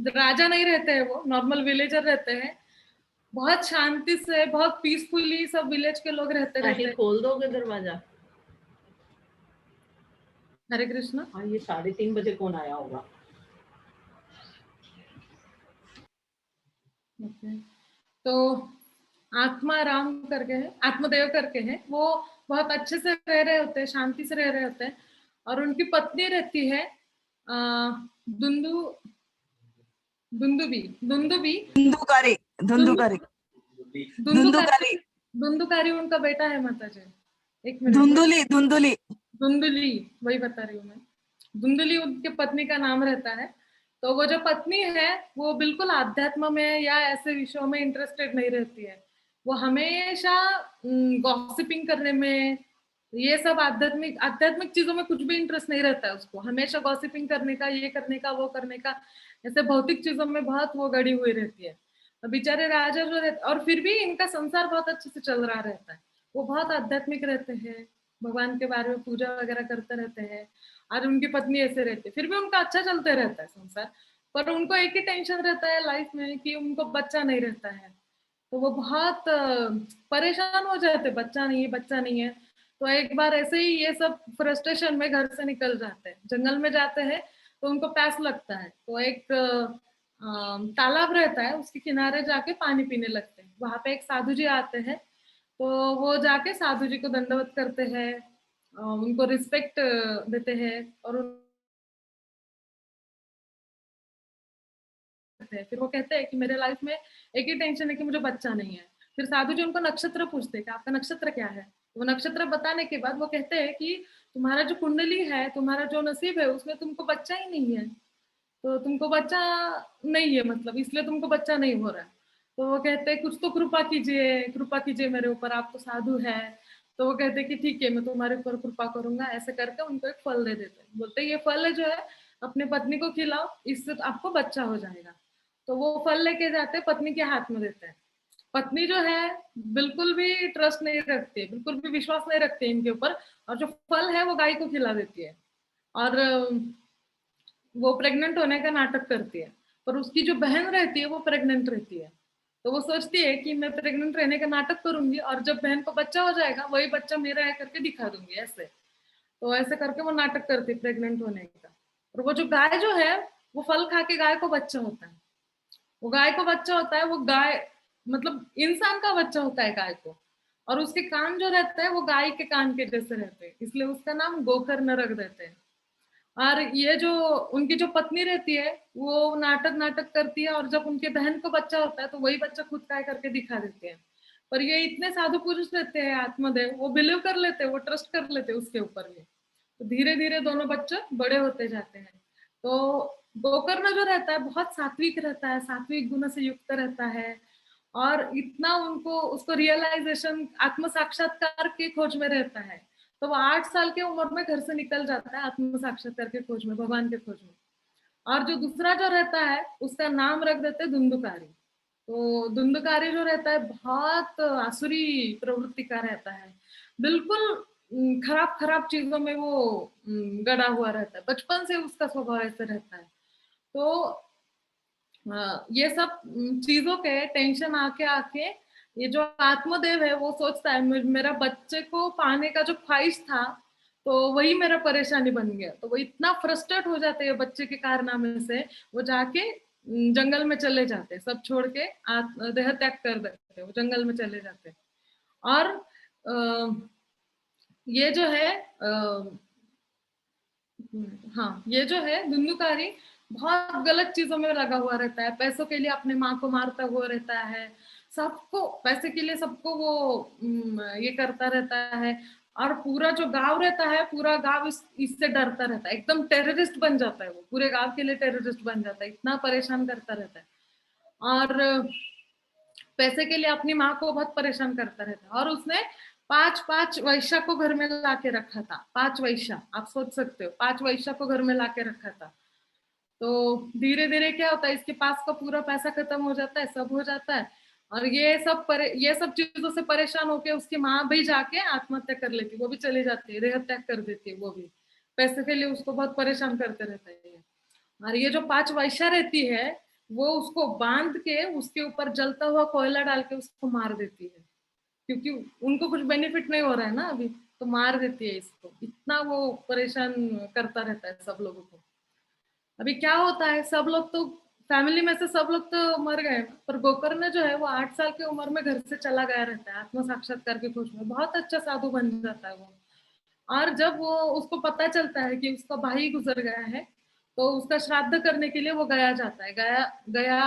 राजा नहीं रहते हैं, वो नॉर्मल विलेजर रहते हैं, बहुत शांति से, बहुत पीसफुली सब विलेज के लोग रहते हैं। खोल दोगे दरवाजा? हरे कृष्णा। हाँ, ये 3:30 बजे कौन आया होगा? ओके, तो आत्मा राम करके है, आत्मदेव करके है, वो बहुत अच्छे से रह रहे होते हैं, शांति से रह रहे होते हैं, और उनकी पत्नी रहती है दुंदु दुंदुबी दुंदुबी धुंधुकारी धुंधुकारी धुंधुकारी धुंधुकारी उनका बेटा है माता जी। एक मिनट, धुंधुली धुंधुली धुंधुली, वही बता रही हूँ मैं। धुंधुली उनके पत्नी का नाम रहता है। तो वो जो पत्नी है वो बिल्कुल आध्यात्म में या ऐसे विषयों में इंटरेस्टेड नहीं रहती है। वो हमेशा गॉसिपिंग करने में, ये सब आध्यात्मिक आध्यात्मिक चीजों में कुछ भी इंटरेस्ट नहीं रहता है उसको। हमेशा गॉसिपिंग करने का, ये करने का, वो करने का, ऐसे भौतिक चीजों में बहुत वो गड़ी हुई रहती है। तो बेचारे राजा जो रहते, और फिर भी इनका संसार बहुत अच्छे से चल रहा रहता है। वो बहुत आध्यात्मिक रहते हैं, भगवान के बारे में पूजा वगैरह करते रहते हैं, और उनकी पत्नी ऐसे रहती है। फिर भी उनका अच्छा चलते रहता है संसार, पर उनको एक ही टेंशन रहता है लाइफ में कि उनको बच्चा नहीं रहता है। तो वो बहुत परेशान हो जाते, बच्चा नहीं है, बच्चा नहीं है। तो एक बार ऐसे ही ये सब फ्रस्ट्रेशन में घर से निकल जाते हैं, जंगल में जाते हैं। तो उनको प्यास लगता है, तो एक तालाब रहता है, उसके किनारे जाके पानी पीने लगते हैं। वहां पे एक साधु जी आते हैं, तो वो जाके साधु जी को दंडवत करते हैं, उनको रिस्पेक्ट देते हैं, और फिर वो कहते हैं कि मेरे लाइफ में एक ही टेंशन है कि मुझे बच्चा नहीं है। फिर साधु जी उनको नक्षत्र पूछते हैं कि आपका नक्षत्र क्या है। वो नक्षत्र बताने के बाद वो कहते हैं कि तुम्हारा जो कुंडली है, तुम्हारा जो नसीब है, उसमें तुमको बच्चा ही नहीं है। तो तुमको बच्चा नहीं है, मतलब इसलिए तुमको बच्चा नहीं हो रहा है। तो वो कहते हैं कुछ तो कृपा कीजिए मेरे ऊपर, आप तो साधु है। तो वो कहते हैं कि ठीक है, मैं तुम्हारे ऊपर कृपा करूंगा। ऐसे करके उनको एक फल दे देते हैं, बोलते हैं ये फल है जो है अपने पत्नी को खिलाओ, इससे आपको बच्चा हो जाएगा। तो वो फल लेके जाते हैं, पत्नी के हाथ में देते हैं। पत्नी जो है बिल्कुल भी ट्रस्ट नहीं रखती है, बिल्कुल भी विश्वास नहीं रखती है इनके ऊपर, और जो फल है वो गाय को खिला देती है, और वो प्रेग्नेंट होने का नाटक करती है। पर उसकी जो बहन रहती है वो प्रेग्नेंट रहती है। तो वो सोचती है कि मैं प्रेग्नेंट रहने का नाटक करूंगी, और जब बहन को बच्चा हो जाएगा वही बच्चा मेरा है करके दिखा दूंगी ऐसे। तो ऐसे करके वो नाटक करती है प्रेग्नेंट होने का। और वो जो गाय जो है, वो फल खा के गाय को बच्चा होता है। वो गाय को बच्चा होता है, वो गाय मतलब इंसान का बच्चा होता है गाय को, और उसके कान जो रहते हैं वो गाय के कान के जैसे रहते हैं, इसलिए उसका नाम गोकर्ण रख देते हैं। और ये जो उनकी जो पत्नी रहती है वो नाटक नाटक करती है, और जब उनके बहन को बच्चा होता है तो वही बच्चा खुद का करके दिखा देते हैं। पर ये इतने साधु पुरुष रहते हैं आत्मदेव, वो बिलीव कर लेते हैं, वो ट्रस्ट कर लेते हैं उसके ऊपर में। तो धीरे धीरे दोनों बच्चे बड़े होते जाते हैं। तो गोकर्ण जो रहता है बहुत सात्विक रहता है, सात्विक गुण से युक्त रहता है, और इतना उनको उसको रियलाइजेशन, आत्म साक्षात्कार की खोज में रहता है। तो वो 8 साल की उम्र में घर से निकल जाता है आत्म साक्षात्कार के खोज में, भगवान के खोज में। और जो दूसरा जो रहता है उसका नाम रख देते हैं धुंधुकारी। तो धुंधुकारी जो रहता है बहुत आसुरी प्रवृत्ति का रहता है, बिल्कुल खराब खराब चीजों में वो गड़ा हुआ रहता है, बचपन से उसका स्वभाव ऐसे रहता है। तो ये सब चीजों के टेंशन आके आके ये जो आत्मदेव है वो सोचता है मेरा बच्चे को पाने का जो ख्वाहिश था, तो वही मेरा परेशानी बन गया। तो वो इतना फ्रस्ट्रेट हो जाते हैं बच्चे के कारनामे से, वो जाके जंगल में चले जाते हैं, सब छोड़ के देह त्याग कर देते हैं, वो जंगल में चले जाते हैं। और ये जो है हाँ, ये जो है धुंधुकारी बहुत गलत चीजों में लगा हुआ रहता है, पैसों के लिए अपने माँ को मारता हुआ रहता है, सबको पैसे के लिए सबको वो ये करता रहता है। और पूरा जो गांव रहता है, पूरा गांव इससे डरता रहता है, एकदम टेररिस्ट बन जाता है, वो पूरे गांव के लिए टेररिस्ट बन जाता है, इतना परेशान करता रहता है। और पैसे के लिए अपनी माँ को बहुत परेशान करता रहता है। और उसने 5 वैश्या को घर में लाके रखा था, 5 वैश्या, आप सोच सकते हो, 5 वैश्या को घर में लाके रखा था। तो धीरे धीरे क्या होता है, इसके पास का पूरा पैसा खत्म हो जाता है, सब हो जाता है, और ये सब चीजों से परेशान होके उसकी माँ भी जाके आत्महत्या कर लेती, वो भी चली जाती है, देह त्याग कर देती है, वो भी पैसे के लिए उसको बहुत परेशान करते रहता है। और ये जो 5 वैश्या रहती है वो उसको बांध के उसके ऊपर जलता हुआ कोयला डाल के उसको मार देती है, क्योंकि उनको कुछ बेनिफिट नहीं हो रहा है ना अभी। तो मार देती है इसको, इतना वो परेशान करता रहता है सब लोगों को। अभी क्या होता है, सब लोग तो फैमिली में से सब लोग तो मर गए, पर गोकर्ण जो है वो 8 साल की उम्र में घर से चला गया रहता है आत्म साक्षात्कार की खोज में, बहुत अच्छा साधु बन जाता है वो। और जब वो उसको पता चलता है कि उसका भाई गुजर गया है, तो उसका श्राद्ध करने के लिए वो गया जाता है, गया गया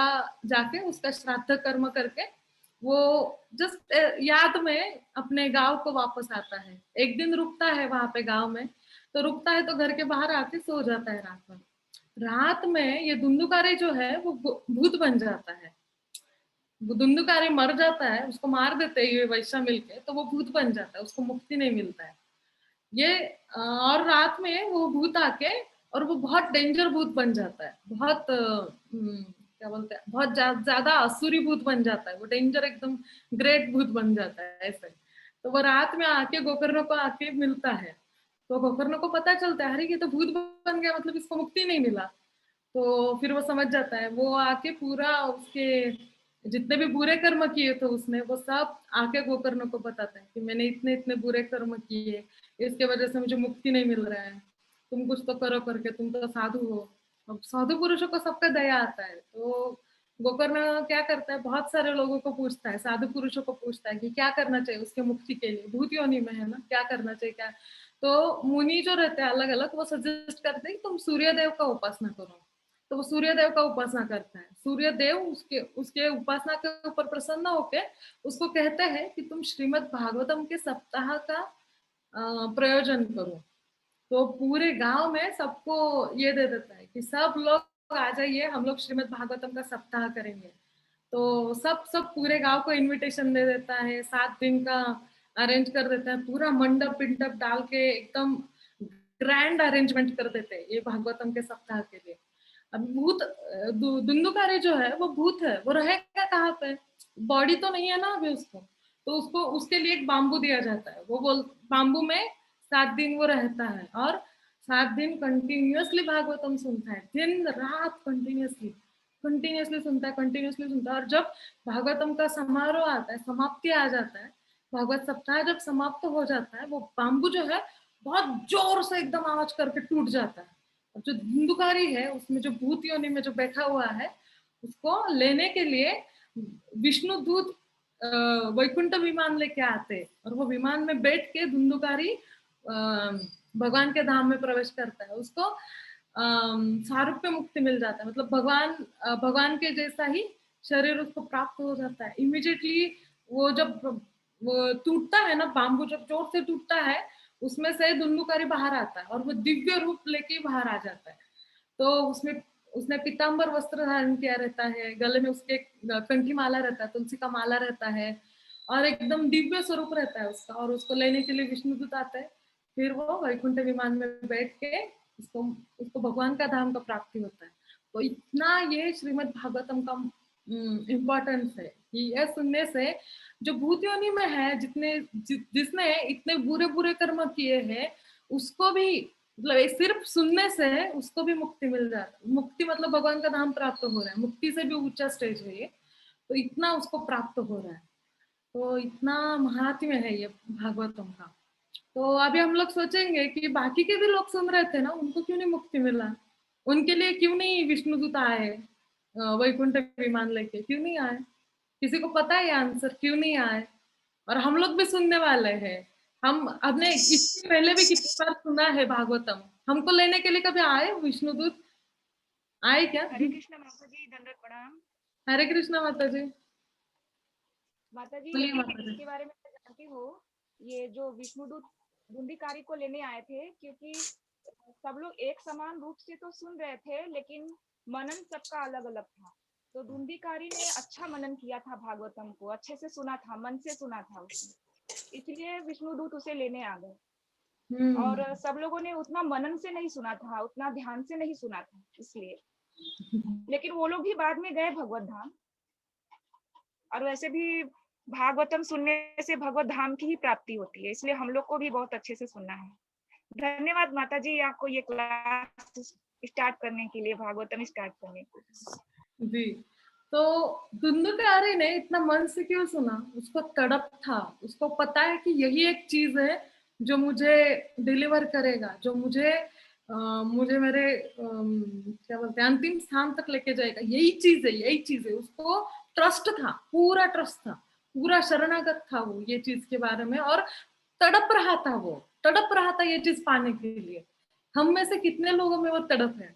जाके उसका श्राद्ध कर्म करके वो जस्ट याद में अपने गांव को वापस आता है। एक दिन रुकता है वहां पे गांव में, तो रुकता है तो घर के बाहर आके सो जाता है रात में। रात में ये धुंधुकारी जो है वो भूत बन जाता है। वो धुंधुकारी मर जाता है, उसको मार देते हैं ये वैश्य मिलके, तो वो भूत बन जाता है, उसको मुक्ति नहीं मिलता है ये। और रात में वो भूत आके और वो बहुत डेंजर भूत बन जाता है, बहुत क्या बोलते हैं, बहुत ज्यादा असुरी भूत बन जाता है वो, डेंजर एकदम ग्रेट भूत बन जाता है ऐसे। तो वो रात में आके गोकर्ण को आके मिलता है, तो गोकर्ण को पता चलता है अरे ये तो भूत बन गया, मतलब इसको मुक्ति नहीं मिला। तो फिर वो समझ जाता है, वो आके पूरा उसके जितने भी बुरे कर्म किए थे उसने, वो सब आके गोकर्ण को बताता है कि मैंने इतने इतने बुरे कर्म किए, इसके वजह से मुझे मुक्ति नहीं मिल रहा है, तुम कुछ तो करो करके, तुम तो साधु हो। अब साधु पुरुषों को सबका दया आता है, तो गोकर्ण क्या करता है, बहुत सारे लोगों को पूछता है, साधु पुरुषों को पूछता है कि क्या करना चाहिए उसके मुक्ति के लिए, भूत योनि में है ना, क्या करना चाहिए क्या। तो मुनि जो रहते हैं अलग अलग, वो सजेस्ट करते हैं कि तुम सूर्य देव का उपासना करो। तो वो सूर्य देव का उपासना करता है, सूर्य देव उसके उसके उपासना के ऊपर प्रसन्न होके उसको कहते हैं कि तुम श्रीमद् भागवतम के सप्ताह का प्रयोजन करो। तो पूरे गांव में सबको ये दे देता है कि सब लोग आ जाइए, हम लोग श्रीमद् भागवतम का सप्ताह करेंगे। तो सब सब पूरे गांव को इनविटेशन दे देता है, 7 दिन का अरेंज कर देता है, पूरा मंडप पिंडप डाल के एकदम ग्रैंड अरेंजमेंट कर देते हैं ये भागवतम के सप्ताह के लिए। अब भूत धुंधुकारी जो है वो भूत है, वो रहेगा कहाँ पे, बॉडी तो नहीं है ना अभी उसको, तो उसको उसके लिए एक बाम्बू दिया जाता है, वो बोल बाम्बू में 7 दिन वो रहता है और 7 दिन कंटिन्यूअसली भागवतम सुनता है, दिन रात कंटिन्यूअसली सुनता है, कंटिन्यूअसली सुनता है। और जब भागवतम का समारोह आता है, समाप्ति आ जाता है, भागवत सप्ताह जब समाप्त हो जाता है, वो बाम्बू जो है बहुत जोर से एकदम आवाज करके टूट जाता है। जो धुंधुकारी है उसमें जो भूत योनि में जो बैठा हुआ है, उसको लेने के लिए विष्णु दूत वैकुंठ विमान लेके आते, और वो विमान में बैठ के धुंधुकारी भगवान के धाम में प्रवेश करता है। उसको सारूप्य मुक्ति मिल जाता है, मतलब भगवान के जैसा ही शरीर उसको प्राप्त हो जाता है इमीडिएटली। वो जब वो टूटता है ना, बाम्बू जब जोर से टूटता है, उसमें से धुंधुकारी बाहर आता है और वो दिव्य रूप लेके बाहर आ जाता है। तो उसने पीताम्बर वस्त्र धारण किया रहता है, गले में उसके कंठी माला रहता है, तुलसी का माला रहता है, और एकदम दिव्य स्वरूप रहता है उसका। और उसको लेने के लिए विष्णुदूत आते हैं, फिर वो वैकुंठ विमान में बैठ के उसको भगवान का धाम का प्राप्ति होता है। तो इतना ये श्रीमद् भागवतम का इम्पोर्टेंस है कि यह सुनने से जो भूत योनि में है, जिसने इतने बुरे बुरे कर्म किए हैं, उसको भी मतलब सिर्फ सुनने से उसको भी मुक्ति मिल जाती है। मुक्ति मतलब भगवान का धाम प्राप्त हो रहा है, मुक्ति से भी ऊंचा स्टेज है ये, तो इतना उसको प्राप्त हो रहा है। तो इतना महात्म्य है ये भागवतम का। तो अभी हम लोग सोचेंगे कि बाकी के भी लोग सुन रहे थे ना, उनको क्यों नहीं मुक्ति मिला, उनके लिए क्यों नहीं विष्णुदूत आए वैकुंठ विमान लेके, क्यों नहीं आए? किसी को पता है आंसर क्यों नहीं आए? और हम लोग भी सुनने वाले हैं, हमने इससे पहले भी कितनी बार सुना है भागवतम, हमको लेने के लिए कभी आए विष्णुदूत? आए क्या? हरे कृष्ण माता जी, दंडवत प्रणाम। हरे कृष्ण माता जी। माता जी बोलिए माता जी। इसके बारे में मैं जानती हूँ, ये जो विष्णुदूत धुंधुकारी को लेने आए थे, क्योंकि सब लोग एक समान रूप से तो सुन रहे थे, लेकिन मनन सबका अलग अलग था। तो धुंधुकारी ने अच्छा मनन किया था, भागवतम को अच्छे से सुना था, मन से सुना था उसने, इसलिए विष्णुदूत उसे लेने आ गए। और सब लोगों ने उतना मनन से नहीं सुना था, उतना ध्यान से नहीं सुना था इसलिए, लेकिन वो लोग भी बाद में गए भगवत धाम। और वैसे भी भागवतम सुनने से भगवत धाम की ही प्राप्ति होती है, इसलिए हम लोग को भी बहुत अच्छे से सुनना है। धन्यवाद माता जी आपको ये क्लास स्टार्ट करने के लिए, भागवतम स्टार्ट करने के लिए। जी, तो धुंधुकारी ने इतना मन से क्यों सुना? उसको तड़प था, उसको पता है कि यही एक चीज है जो मुझे डिलीवर करेगा, जो मुझे मुझे मेरे क्या बोलते हैं अंतिम स्थान तक लेके जाएगा, यही चीज है, यही चीज है। उसको ट्रस्ट था, पूरा ट्रस्ट था, पूरा शरणागत था वो ये चीज के बारे में, और तड़प रहा था, वो तड़प रहा था ये चीज पाने के लिए। हम में से कितने लोगों में वो तड़प है?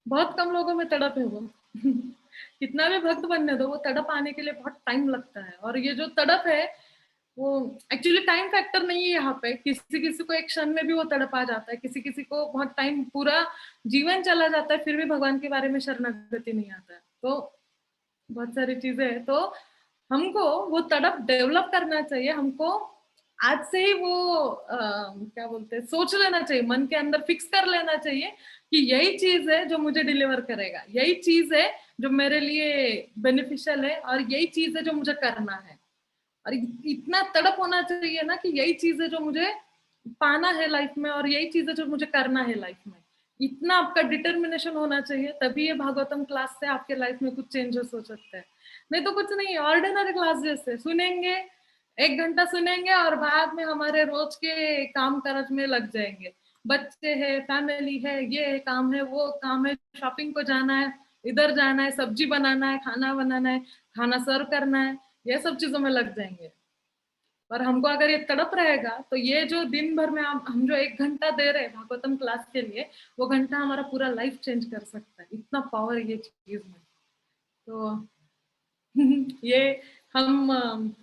बहुत कम लोगों में तड़प है वो। कितना भी भक्त बनने दो, वो तड़प आने के लिए बहुत टाइम लगता है। और ये जो तड़प है वो एक्चुअली टाइम फैक्टर नहीं है यहाँ पे। किसी किसी को एक क्षण में भी वो तड़प आ जाता है, किसी किसी को बहुत टाइम, पूरा जीवन चला जाता है, फिर भी भगवान के बारे में शरणागति नहीं आता है। तो बहुत सारी चीजें है। तो हमको वो तड़प डेवलप करना चाहिए। हमको आज से ही वो क्या बोलते हैं, सोच लेना चाहिए, मन के अंदर फिक्स कर लेना चाहिए कि यही चीज है जो मुझे डिलीवर करेगा, यही चीज है जो मेरे लिए बेनिफिशियल है, और यही चीज है जो मुझे करना है। और इतना तड़प होना चाहिए ना कि यही चीज है जो मुझे पाना है लाइफ में, और यही चीज है जो मुझे करना है लाइफ में। इतना आपका डिटर्मिनेशन होना चाहिए, तभी ये भागवतम क्लास से आपके लाइफ में कुछ चेंजेस हो सकते हैं। नहीं तो कुछ नहीं, ऑर्डिनरी क्लास जैसे सुनेंगे, 1 घंटा सुनेंगे और बाद में हमारे रोज के काम काज में लग जाएंगे। बच्चे है, फैमिली है, ये है, काम है, वो काम है, शॉपिंग को जाना है, इधर जाना है, सब्जी बनाना है, खाना बनाना है, खाना सर्व करना है, ये सब चीजों में लग जाएंगे। और हमको अगर ये तड़प रहेगा तो ये जो दिन भर में हम जो 1 घंटा दे रहे हैं भागवतम क्लास के लिए, वो घंटा हमारा पूरा लाइफ चेंज कर सकता है। इतना पावर है ये चीज में। तो ये हम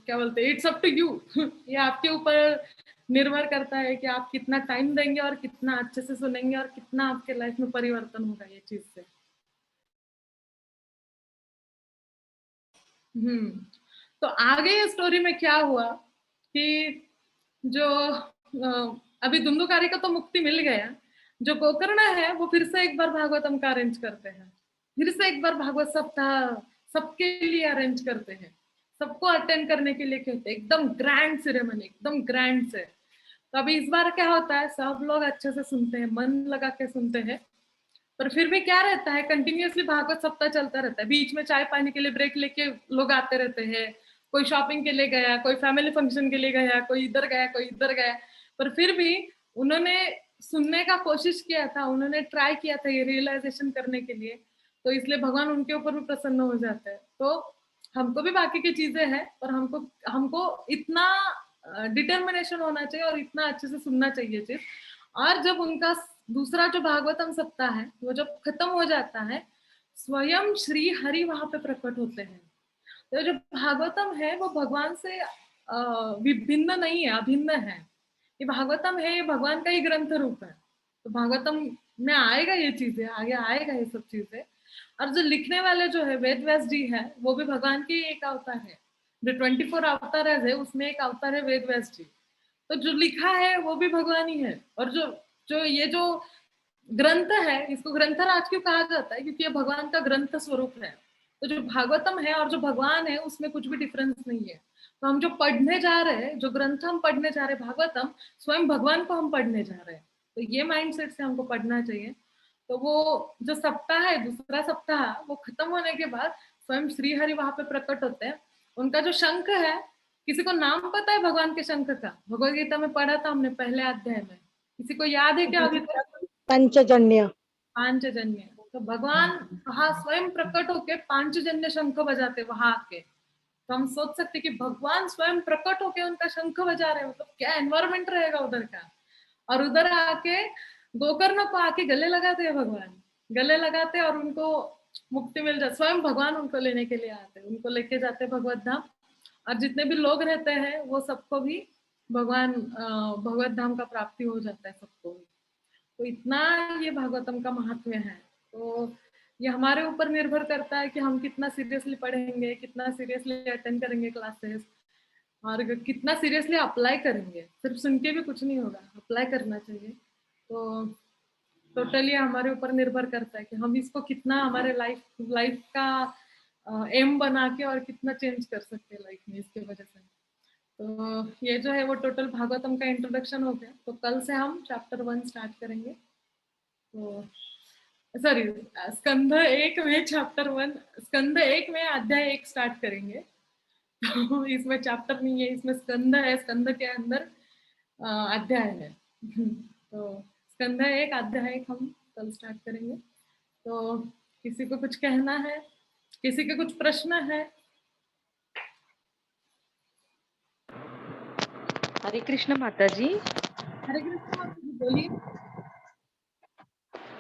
क्या बोलते हैं, इट्स अप टू यू। ये आपके ऊपर निर्भर करता है कि आप कितना टाइम देंगे और कितना अच्छे से सुनेंगे और कितना आपके लाइफ में परिवर्तन होगा ये चीज से। तो आगे स्टोरी में क्या हुआ कि जो अभी धुंधुकारी को तो मुक्ति मिल गया, जो गोकर्ण है वो फिर से एक बार भागवतम का अरेंज करते हैं, फिर से एक बार भागवत सप्ताह सबके लिए अरेंज करते हैं, सबको अटेंड करने के लिए कहते हैं, एकदम ग्रैंड सेरेमनी, एकदम ग्रैंड से। तो अभी इस बार क्या होता है, सब लोग अच्छे से सुनते हैं, मन लगा के सुनते हैं, पर फिर भी क्या रहता है, कंटिन्यूअसली भागवत सप्ताह चलता रहता है। बीच में चाय पानी के लिए ब्रेक लेके लोग आते रहते हैं, कोई शॉपिंग के लिए गया, कोई फैमिली फंक्शन के लिए गया, कोई इधर गया, कोई इधर गया, पर फिर भी उन्होंने सुनने का कोशिश किया था, उन्होंने ट्राई किया था ये रियलाइजेशन करने के लिए। तो इसलिए भगवान उनके ऊपर भी प्रसन्न हो जाता है। तो हमको भी बाकी की चीजें हैं, पर हमको इतना डिटर्मिनेशन होना चाहिए और इतना अच्छे से सुनना चाहिए चीज। और जब उनका दूसरा जो भागवतम सप्ताह है वो जब खत्म हो जाता है, स्वयं श्री हरि वहां पे प्रकट होते हैं। तो जो भागवतम है वो भगवान से विभिन्न नहीं है, अभिन्न है। ये भागवतम है, ये भगवान का ही ग्रंथ रूप है। तो भागवतम में आएगा ये चीजें, आगे आएगा ये सब चीजें। और जो लिखने वाले जो है वेद व्यास जी है, वो भी भगवान के एक अवतार है। जो 24 अवतार है उसमें एक अवतार है वेद व्यास जी। तो जो लिखा है वो भी भगवान ही है। और जो ये जो ग्रंथ है, इसको ग्रंथराज क्यों कहा जाता है, क्योंकि ये भगवान का ग्रंथ स्वरूप है। तो जो भागवतम है और जो भगवान है उसमें कुछ भी डिफरेंस नहीं है। तो हम जो पढ़ने जा रहे हैं, जो ग्रंथ हम पढ़ने जा रहे हैं भागवतम, स्वयं भगवान को हम पढ़ने जा रहे हैं। तो ये माइंडसेट से हमको पढ़ना चाहिए। तो वो जो सप्ताह है, दूसरा सप्ताह, वो खत्म होने के बाद स्वयं श्री हरि वहां पे प्रकट होते हैं। उनका जो शंख है, किसी को नाम पता है भगवान के शंख का? भगवद गीता में पढ़ा था हमने पहले अध्याय में, किसी को याद है क्या अभी तक? पंचजन्य। पांचजन्य। तो भगवान वहां स्वयं प्रकट होके पांचजन्य शंख बजाते वहां आके। तो हम सोच सकते कि भगवान स्वयं प्रकट होके उनका शंख बजा रहे हैं, मतलब क्या एनवायरमेंट रहेगा उधर का। और उधर आके गोकर्ण को आके गले लगाते हैं भगवान, गले लगाते और उनको मुक्ति मिल जाती। स्वयं भगवान उनको लेने के लिए आते, उनको लेके जाते भगवत धाम। और जितने भी लोग रहते हैं वो सबको भी भगवान भगवत धाम का प्राप्ति हो जाता है सबको भी। तो इतना ये भागवतम का महत्व है। तो ये हमारे ऊपर निर्भर करता है कि हम कितना सीरियसली पढ़ेंगे, कितना सीरियसली अटेंड करेंगे क्लासेस, और कितना सीरियसली अप्लाई करेंगे। सिर्फ सुन के भी कुछ नहीं होगा, अप्लाई करना चाहिए। तो टोटली हमारे ऊपर निर्भर करता है कि हम इसको कितना हमारे लाइफ का एम बना के और कितना चेंज कर सकते हैं लाइफ में इसके वजह से। तो ये जो है वो टोटल भागवतम का इंट्रोडक्शन हो गया। तो कल से हम चैप्टर 1 स्टार्ट करेंगे। तो सॉरी, स्कंध 1 में चैप्टर 1, स्कंध 1 में अध्याय 1 स्टार्ट करेंगे। तो इसमें चैप्टर नहीं है, इसमें स्कंध है। स्कंध के अंदर अध्याय है। तो स्कंद 1 अध्याय 1 हम कल स्टार्ट करेंगे। तो किसी को कुछ कहना है, किसी के कुछ प्रश्न है? हरे कृष्ण माता जी। हरे कृष्ण माता जी, बोलिए।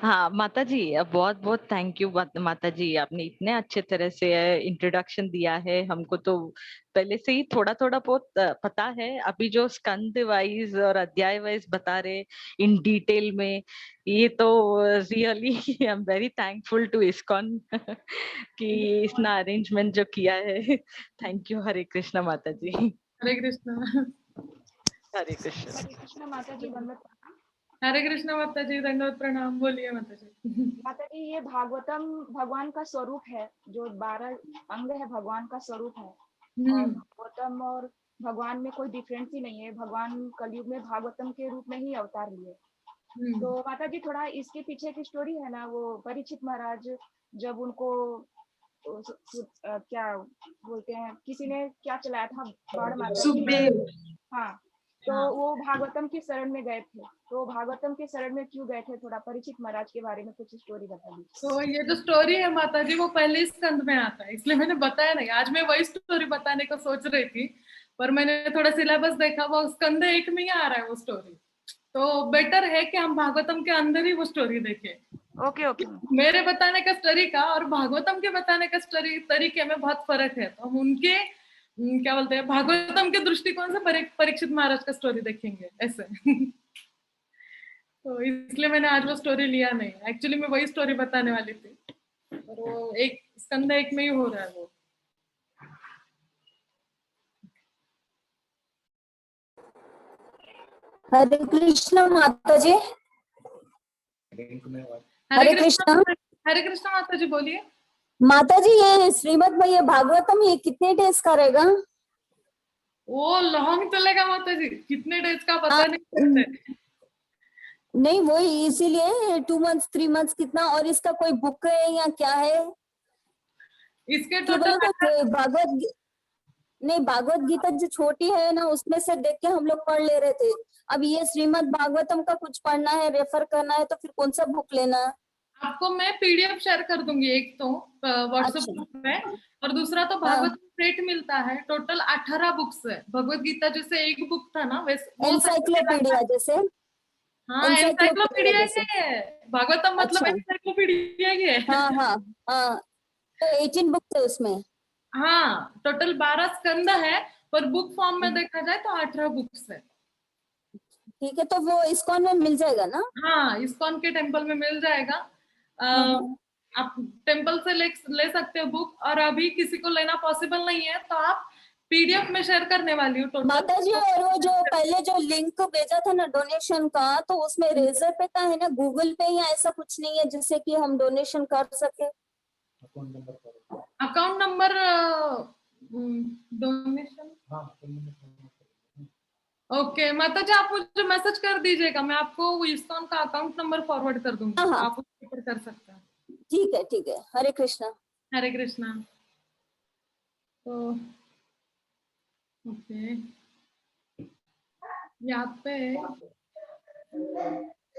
हाँ माता जी, बहुत बहुत थैंक यू माता जी, आपने इतने अच्छे तरह से इंट्रोडक्शन दिया है। हमको तो पहले से ही थोड़ा थोड़ा बहुत पता है, अभी जो स्कंद वाइज और अध्याय वाइज बता रहे इन डिटेल में, ये तो really I am very thankful to ISKCON कि इसने अरेंजमेंट जो किया है। Thank you. हरे कृष्ण माता जी। हरे कृष्ण। हरे कृष्ण। हरे कृष्ण माता जी, दंडवत प्रणाम। हरे कृष्ण माता जी, दंडवत प्रणाम। बोलिए माता जी। माता जी, ये भागवतम भगवान का स्वरूप है, जो 12 अंग है भगवान का स्वरूप है। और भागवतम और भगवान में कोई डिफरेंस ही नहीं है। भगवान कलयुग में भागवतम के रूप में ही अवतार लिए। तो माता जी, थोड़ा इसके पीछे की स्टोरी है ना, वो परीक्षित महाराज जब उनको क्या बोलते हैं, किसी ने क्या चलाया था, बाण मारा सुखदेव। हाँ, तो वो भागवतम की शरण में गए थे। तो भागवतम के शरण में क्यों गए थे, थोड़ा परीक्षित महाराज के बारे में कुछ स्टोरी बता दीजिए। तो ये जो स्टोरी है माता जी, वो पहले ही स्कंद में आता है, इसलिए मैंने बताया नहीं। आज मैं वही स्टोरी बताने को सोच रही थी, पर मैंने थोड़ा सिलेबस देखा, वो स्कंद 1 में ही आ रहा है वो स्टोरी। तो बेटर है कि हम भागवतम के अंदर ही वो स्टोरी देखें। Okay okay. मेरे बताने का तरीका और भागवतम के बताने का तरीके में बहुत फर्क है, तो हम उनके क्या बोलते हैं, भागवतम के दृष्टिकोण से परीक्षित महाराज का स्टोरी देखेंगे ऐसे। तो इसलिए मैंने आज वो स्टोरी लिया नहीं। एक्चुअली मैं वही स्टोरी बताने वाली थी, और वो एक स्कंद 1 में ही हो रहा है वो। हरे कृष्ण माता जी। हरे कृष्ण। हरे कृष्ण माता जी, बोलिए। माता जी, ये श्रीमद् में ये भागवतम ये कितने डेज का रहेगा? वो लॉन्ग चलेगा माता जी, कितने डेज का पता नहीं। नहीं, वही इसीलिए 2 मंथ्स 3 मंथ्स कितना, और इसका कोई बुक है या क्या है? इसके टोटल टोटल नहीं, भागवत गीता जो छोटी है ना, उसमें से देख के हम लोग पढ़ ले रहे थे। अब ये श्रीमद् भागवतम का कुछ पढ़ना है, रेफर करना है, तो फिर कौन सा बुक लेना? आपको मैं पीडीएफ शेयर कर दूंगी, एक तो व्हाट्सएप ग्रुप में, और दूसरा तो भागवत सेट मिलता है। टोटल 18 बुक्स है। भगवत गीता जैसे एक बुक था ना, वैसे वो एनसाइक्लोपीडिया जैसे? हाँ, एनसाइक्लोपीडिया ही है भागवतम, मतलब एनसाइक्लोपीडिया ही है। हाँ हाँ हाँ, तो 18 बुक्स है उसमें। हाँ, टोटल 12 स्कंद है, पर बुक फॉर्म में देखा जाए तो 18 बुक्स है। ठीक है, तो वो इस्कॉन में मिल जाएगा ना? हाँ, इस्कॉन के टेम्पल में मिल जाएगा। आप टेम्पल से ले सकते हो बुक, और अभी किसी को लेना पॉसिबल नहीं है तो आप पीडीएफ में शेयर करने वाली हूँ टोटल। माता जी, और वो जो पहले जो लिंक भेजा था ना डोनेशन का, तो उसमें रेजर पे का है ना, गूगल पे या ऐसा कुछ नहीं है जिससे कि हम डोनेशन कर सके? Account number donation. ओके माता जी, आप मुझे मैसेज कर दीजिएगा, मैं आपको इस्कॉन का अकाउंट नंबर फॉरवर्ड कर दूंगी। आप उसके ऊपर कर सकते हैं। ठीक है ठीक है। हरे कृष्णा। हरे कृष्णा। तो ओके, यहाँ पे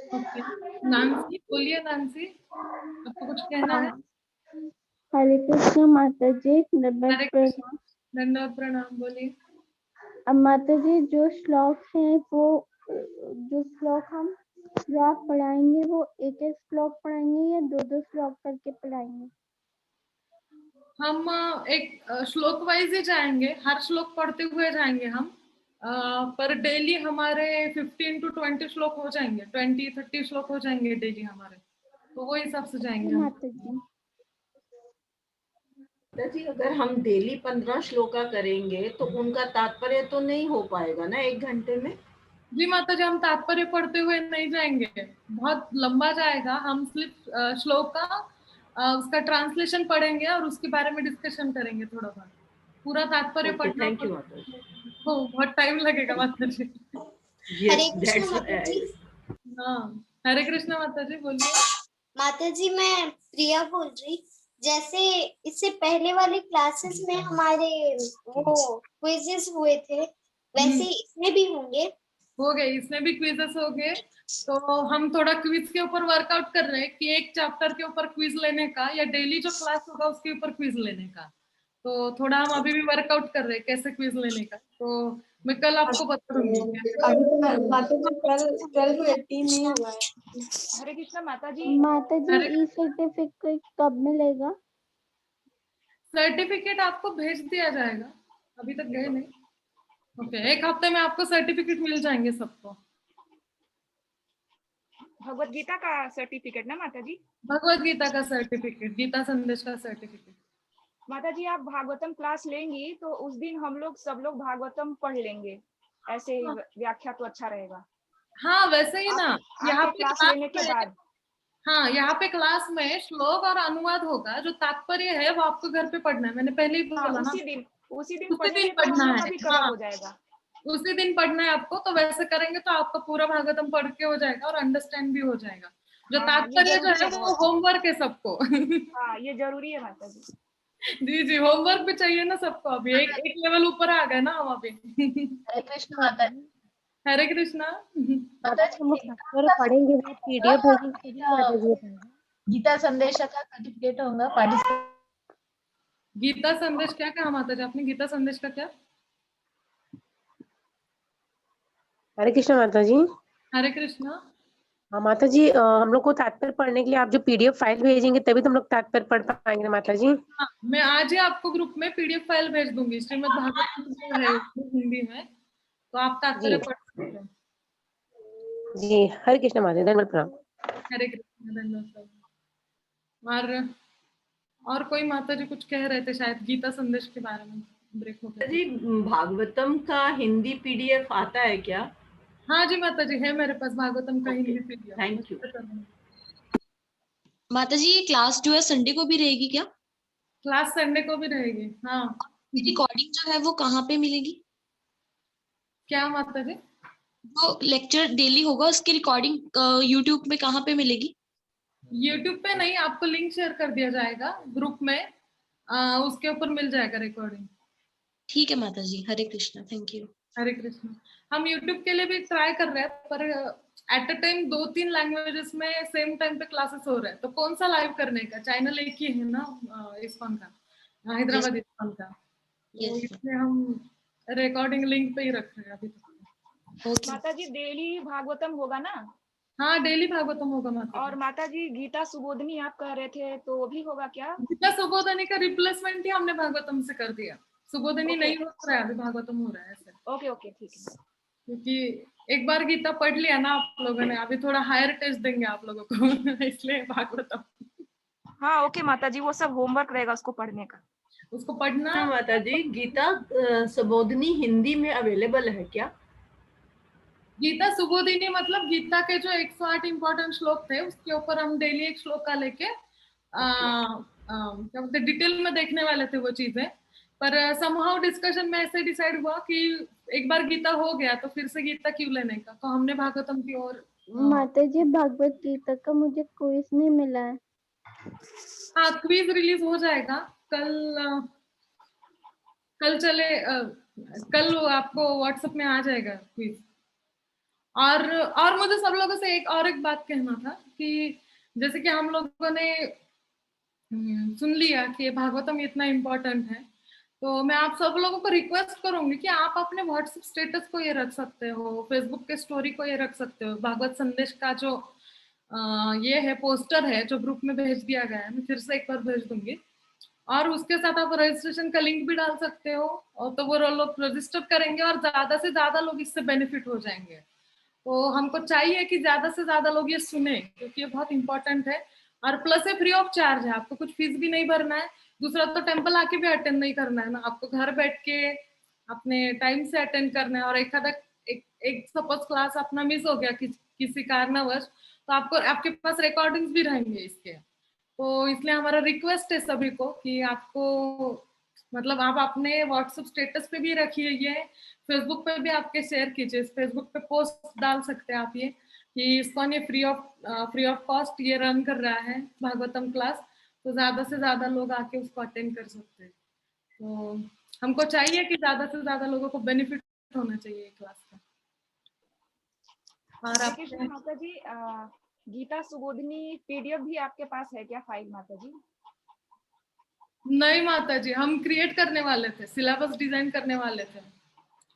ओके, नांसी बोलिए। नांसी, आपको कुछ कहना है? हरे कृष्ण माता जी, दंडवत प्रणाम। बोलिए। अब माता जी, जो श्लोक है वो जो श्लोक जो आप पढ़ाएंगे वो एक एक श्लोक पढ़ाएंगे या 2-2 श्लोक करके पढ़ाएंगे? हम एक श्लोक वाइज ही जाएंगे, हर श्लोक पढ़ते हुए जाएंगे हम। पर डेली हमारे 15 to 20 श्लोक हो जाएंगे, 20-30 श्लोक हो जाएंगे डेली हमारे, तो वो हिसाब से जाएंगे हम। जी, अगर हम डेली 15 श्लोका करेंगे तो उनका तात्पर्य तो नहीं हो पाएगा ना 1 घंटे में? जी माता जी, हम तात्पर्य पढ़ते हुए नहीं जाएंगे, बहुत लंबा जाएगा। हम सिर्फ श्लोक का उसका ट्रांसलेशन पढ़ेंगे और उसके बारे में डिस्कशन करेंगे थोड़ा बहुत। पूरा तात्पर्य पढ़ना बहुत टाइम लगेगा माता जी। हरे कृष्ण माता जी। हाँ, हरे कृष्ण माता जी, बोलिए। माता जी, मैं प्रिया बोल रही। जैसे इससे पहले वाले क्लासेस में हमारे वो क्विजेस हुए थे, वैसे इसमें भी होंगे? हो गए, इसमें भी क्विजेस हो गए। तो हम थोड़ा क्विज के ऊपर वर्कआउट कर रहे हैं कि एक चैप्टर के ऊपर क्विज लेने का या डेली जो क्लास होगा उसके ऊपर क्विज लेने का। तो थोड़ा हम अभी भी वर्कआउट कर रहे हैं कैसे क्विज लेने का। तो मैं कल आपको बता दूंगी। अभी तो माता जी कल 12 to 18 नहीं हुआ है। हरे कृष्णा माता जी। माता जी ई सर्टिफिकेट कब मिलेगा? सर्टिफिकेट आपको भेज दिया जाएगा, अभी तक गए नहीं। ओके, एक हफ्ते में आपको सर्टिफिकेट मिल जाएंगे सबको। भगवत गीता का सर्टिफिकेट ना माता जी? भगवत गीता का सर्टिफिकेट, गीता संदेश का सर्टिफिकेट। माता जी आप भागवतम क्लास लेंगी तो उस दिन हम लोग सब लोग भागवतम पढ़ लेंगे, ऐसे ही व्याख्या तो अच्छा रहेगा। हाँ वैसे ही ना, यहाँ पे क्लास लेने के बाद। हाँ, यहाँ पे क्लास में श्लोक और अनुवाद होगा, जो तात्पर्य है वो आपको घर पे पढ़ना है। मैंने पहले ही बोला ना, उसी दिन पढ़ना है। कवर हो जाएगा। उसी दिन पढ़ना है आपको। तो वैसे करेंगे तो आपका पूरा भागवतम पढ़ के हो जाएगा और अंडरस्टैंड भी हो जाएगा। जो तात्पर्य जो है वो होमवर्क है सबको। हाँ ये जरूरी है माता जी। जी जी, होमवर्क भी चाहिए ना सबको। अभी एक लेवल ऊपर आ गए ना हम अभी। हरे कृष्ण माता जी। हरे कृष्णा माता जी पढ़ेंगे वो पीडीएफ भेजेंगे। गीता संदेश का सर्टिफिकेट होगा पार्टिसिपेट। गीता संदेश क्या कहा माता जी आपने? गीता संदेश का क्या? हरे कृष्ण माता जी। हरे कृष्णा। हाँ माता जी, हम लोग को तात्पर्य पढ़ने के लिए आप जो पीडीएफ फाइल भेजेंगे तभी तो हम लोग तात्पर्य पढ़ पाएंगे माता जी। हाँ, मैं आज ही आपको ग्रुप में पीडीएफ फाइल भेज दूंगी, श्रीमद् भागवत जो है हिंदी में, तो आप तात्पर्य पढ़ सकते हैं। जी हरे कृष्ण माता जी, धन्यवाद प्रणाम। हरे कृष्ण, धन्यवाद। और कोई माता जी कुछ कह रहे थे शायद गीता संदेश के बारे में, ब्रेक हो गया जी। भागवतम का हिंदी पीडीएफ आता है क्या? हाँ जी माता जी, है मेरे पास भागवतम का हिंदी पीडीएफ। थैंक यू माता जी। ये क्लास जो है संडे को भी रहेगी क्या? क्लास संडे को भी रहेगी, हाँ। रिकॉर्डिंग जो है वो कहाँ पे मिलेगी? क्या माता जी? जो लेक्चर डेली होगा उसकी रिकॉर्डिंग यूट्यूब में कहाँ पे मिलेगी? यूट्यूब पे नहीं, आपको लिंक शेयर कर दिया जाएगा ग्रुप में, उसके ऊपर मिल जाएगा रिकॉर्डिंग। ठीक है माता जी, हरे कृष्णा, थैंक यू। हरे कृष्णा। हम यूट्यूब के लिए भी ट्राई कर रहे हैं, पर एट अ टाइम 2-3 लैंग्वेजेस में सेम टाइम पे क्लासेस हो रहे हैं। तो कौन सा लाइव करने का? चैनल एक ही है ना इस्कॉन का, हैदराबाद इस्कॉन का। तो इसलिए हम रिकॉर्डिंग लिंक पे ही रख रहे हैं अभी तक। माता जी डेली भागवतम होगा ना? हाँ डेली भागवतम होगा माता। और माता जी गीता सुबोधनी आप कह रहे थे तो वो भी होगा क्या? गीता सुबोधनी का रिप्लेसमेंट ही हमने भागवतम से कर दिया। सुबोधनी नहीं हो रहा है अभी, भागवतम हो रहा है ऐसे। ओके ओके ठीक है। क्योंकि एक बार गीता पढ़ लिया ना आप लोगों ने, अभी थोड़ा हायर टेस्ट देंगे आप लोगों को इसलिए भागवतम। हाँ ओके माता जी, वो सब होमवर्क रहेगा उसको पढ़ने का, उसको पढ़ना। हाँ माता जी, गीता सुबोधनी हिंदी में अवेलेबल है क्या? गीता सुबोधिनी मतलब गीता के जो 108 इंपॉर्टेंट श्लोक थे उसके ऊपर हम डेली एक श्लोक का लेके क्या बोलते डिटेल में देखने वाले थे वो चीजें। पर समहाउ डिस्कशन में ऐसे डिसाइड हुआ कि एक बार गीता हो गया तो फिर से गीता क्यों लेने का, तो हमने भागवतम की ओर। माता जी भगवत गीता का मुझे क्विज नहीं मिला है। हाँ क्विज रिलीज हो जाएगा कल चले कल आपको व्हाट्सएप में आ जाएगा क्विज। और मुझे सब लोगों से एक बात कहना था कि जैसे कि हम लोगों ने सुन लिया कि भागवतम इतना इम्पोर्टेंट है, तो मैं आप सब लोगों को रिक्वेस्ट करूंगी कि आप अपने व्हाट्सएप स्टेटस को ये रख सकते हो, फेसबुक के स्टोरी को ये रख सकते हो। भागवत संदेश का जो ये है पोस्टर है जो ग्रुप में भेज दिया गया है, मैं फिर से एक बार भेज दूंगी। और उसके साथ आप रजिस्ट्रेशन का लिंक भी डाल सकते हो, और तो वो लोग रजिस्टर करेंगे और ज्यादा से ज्यादा लोग इससे बेनिफिट हो जाएंगे। तो हमको चाहिए कि ज्यादा से ज्यादा लोग ये सुने, क्योंकि ये बहुत इंपॉर्टेंट है। और प्लस ये फ्री ऑफ चार्ज है, आपको कुछ फीस भी नहीं भरना है। दूसरा तो टेम्पल आके भी अटेंड नहीं करना है ना, आपको घर बैठ के अपने टाइम से अटेंड करना है। और एक सपोज क्लास अपना मिस हो गया किसी कारणवश, तो आपको आपके पास रिकॉर्डिंग्स भी रहेंगे इसके। तो इसलिए हमारा रिक्वेस्ट है सभी को कि आपको मतलब आप अपने व्हाट्सएप स्टेटस पे भी रखिए, ये फेसबुक पे भी आपके शेयर कीजिए। फेसबुक पे पोस्ट डाल सकते हैं आप ये कि इस्कॉन ये फ्री ऑफ कॉस्ट ये रन कर रहा है भागवतम क्लास, तो ज्यादा से ज्यादा लोग आके उसको अटेंड कर सकते हैं। तो हमको चाहिए कि ज्यादा से ज्यादा लोगों को बेनिफिट होना चाहिए क्लास का। और हरे आपके कृष्ण माता जी, गीता सुबोधिनी पीडीएफ भी आपके पास है क्या फाइल माता जी? नहीं माता जी, हम क्रिएट करने वाले थे, सिलेबस डिजाइन करने वाले थे,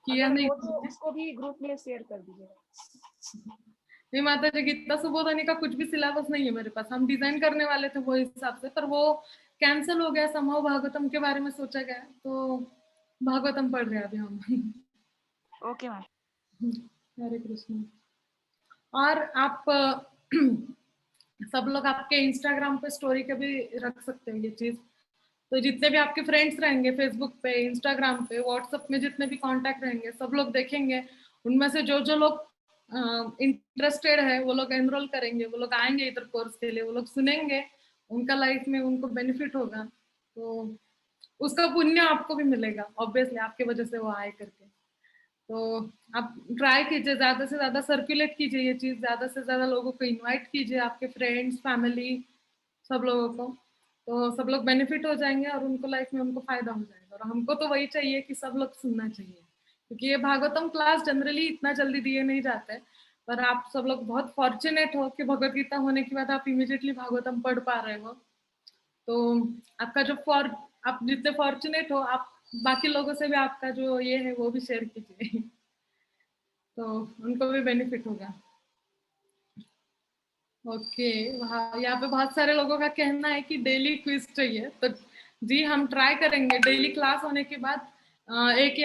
किया अगर नहीं हो तो हमने। उसको भी ग्रुप में शेयर कर दीजिएगा। नहीं माता जी, गीता सुबोधनी का कुछ भी सिलेबस नहीं है मेरे पास, हम डिजाइन करने वाले थे वो हिसाब से, पर वो कैंसिल हो गया समहाउ, भागवतम के बारे में सोचा गया, तो भागवतम पढ़ रहे हैं अभी हम। Okay ma'am. हरे कृष्ण। और आप सब लोग आपके इंस्टाग्राम पे स्टोरी के भी रख सकते हैं ये चीज, तो जितने भी आपके फ्रेंड्स रहेंगे फेसबुक पे, इंस्टाग्राम पे, व्हाट्सएप में जितने भी कांटेक्ट रहेंगे, सब लोग देखेंगे, उनमें से जो जो लोग इंटरेस्टेड है वो लोग एनरोल करेंगे, वो लोग आएंगे इधर कोर्स के लिए, वो लोग सुनेंगे, उनका लाइफ में उनको बेनिफिट होगा, तो उसका पुण्य आपको भी मिलेगा ऑब्वियसली, आपके वजह से वो आए करके। तो आप ट्राई कीजिए, ज्यादा से ज्यादा सर्कुलेट कीजिए ये चीज, ज्यादा से ज्यादा लोगों को इनवाइट कीजिए, आपके फ्रेंड्स, फैमिली, सब लोगों को, तो सब लोग बेनिफिट हो जाएंगे और उनको लाइफ में उनको फायदा हो जाएगा। और हमको तो वही चाहिए कि सब लोग सुनना चाहिए, क्योंकि ये भागवतम क्लास जनरली इतना जल्दी दिए नहीं जाते, पर आप सब लोग बहुत फॉर्चुनेट हो कि भगवत गीता होने के बाद आप इमीडिएटली भागवतम पढ़ पा रहे हो, तो आपका जो आप जितने फॉर्चुनेट हो, आप बाकी लोगों से भी आपका जो ये है वो भी शेयर कीजिए, तो उनको भी बेनिफिट होगा। ओके, वहाँ यहाँ पे बहुत सारे लोगों का कहना है कि डेली क्विज चाहिए, तो जी हम ट्राई करेंगे डेली क्लास होने के बाद एक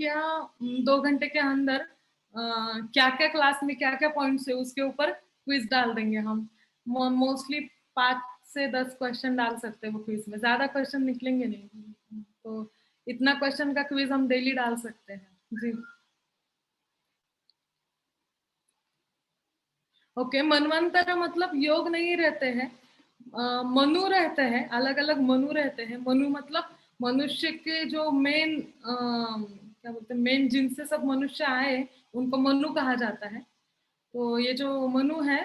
या 2 घंटे के अंदर क्या क्या क्लास में क्या क्या पॉइंट्स है उसके ऊपर क्विज डाल देंगे हम। मोस्टली 5 से 10 क्वेश्चन डाल सकते हैं वो क्विज में, ज्यादा क्वेश्चन निकलेंगे नहीं, तो इतना क्वेश्चन का क्विज हम डेली डाल सकते हैं जी। ओके, मनवंतर मतलब योग नहीं रहते हैं, मनु रहते हैं, अलग अलग मनु रहते हैं। मनु मतलब मनुष्य के जो मेन क्या बोलते हैं, मेन जिनसे सब मनुष्य आए उनको मनु कहा जाता है। तो ये जो मनु है,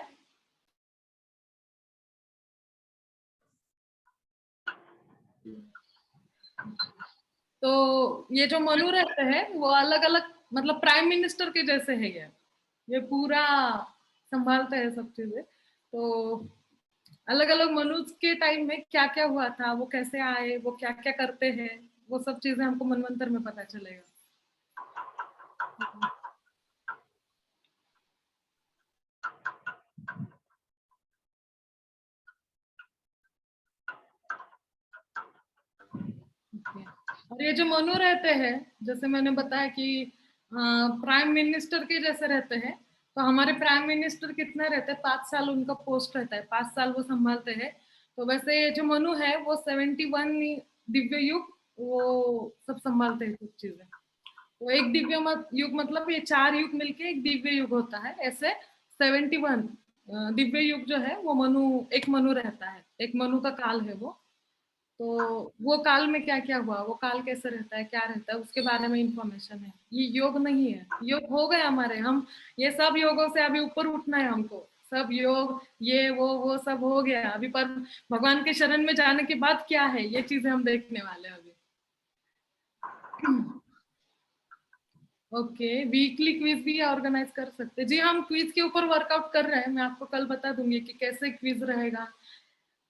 तो ये जो मनु रहते हैं वो अलग अलग मतलब प्राइम मिनिस्टर के जैसे है, ये पूरा संभालते हैं सब चीजें। तो अलग अलग मनुष्य के टाइम में क्या क्या हुआ था, वो कैसे आए, वो क्या क्या करते हैं, वो सब चीजें हमको मनवंतर में पता चलेगा। और ये जो मनु रहते हैं, जैसे मैंने बताया कि प्राइम मिनिस्टर के जैसे रहते हैं, तो हमारे प्राइम मिनिस्टर कितना रहते हैं, 5 साल उनका पोस्ट रहता है, 5 साल वो संभालते हैं। तो वैसे ये जो मनु है वो 71 दिव्य युग वो सब संभालते हैं कुछ चीजें। तो एक युग मतलब ये 4 युग मिलके एक दिव्य युग होता है, ऐसे 71 दिव्य युग जो है वो एक मनु रहता है, एक मनु का काल है वो। तो वो काल में क्या क्या हुआ, वो काल कैसे रहता है, क्या रहता है, उसके बारे में इंफॉर्मेशन है। ये योग नहीं है, योग हो गए हमारे, हम ये सब योगों से अभी ऊपर उठना है हमको, सब योग ये वो सब हो गया अभी, पर भगवान के शरण में जाने के बाद क्या है ये चीजें हम देखने वाले हैं अभी। ओके, वीकली क्विज भी ऑर्गेनाइज कर सकते हैं जी, हम क्विज के ऊपर वर्कआउट कर रहे हैं, मैं आपको कल बता दूंगी कि कैसे क्विज रहेगा।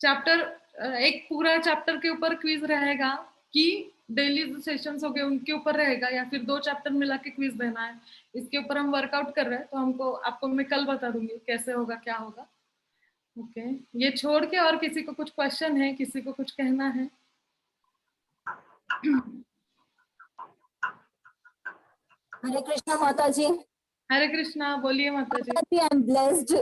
चैप्टर एक पूरा चैप्टर के ऊपर क्विज रहेगा कि डेली जो सेशंस हो गए उनके ऊपर रहेगा, या फिर 2 चैप्टर मिला के क्विज देना है, इसके ऊपर हम वर्कआउट कर रहे हैं, तो आपको मैं कल बता दूंगी कैसे होगा क्या होगा। ओके, ये छोड़ के और किसी को कुछ क्वेश्चन है, किसी को कुछ कहना है? हरे कृष्णा माता जी। हरे कृष्णा, बोलिए माता जी। I am blessed,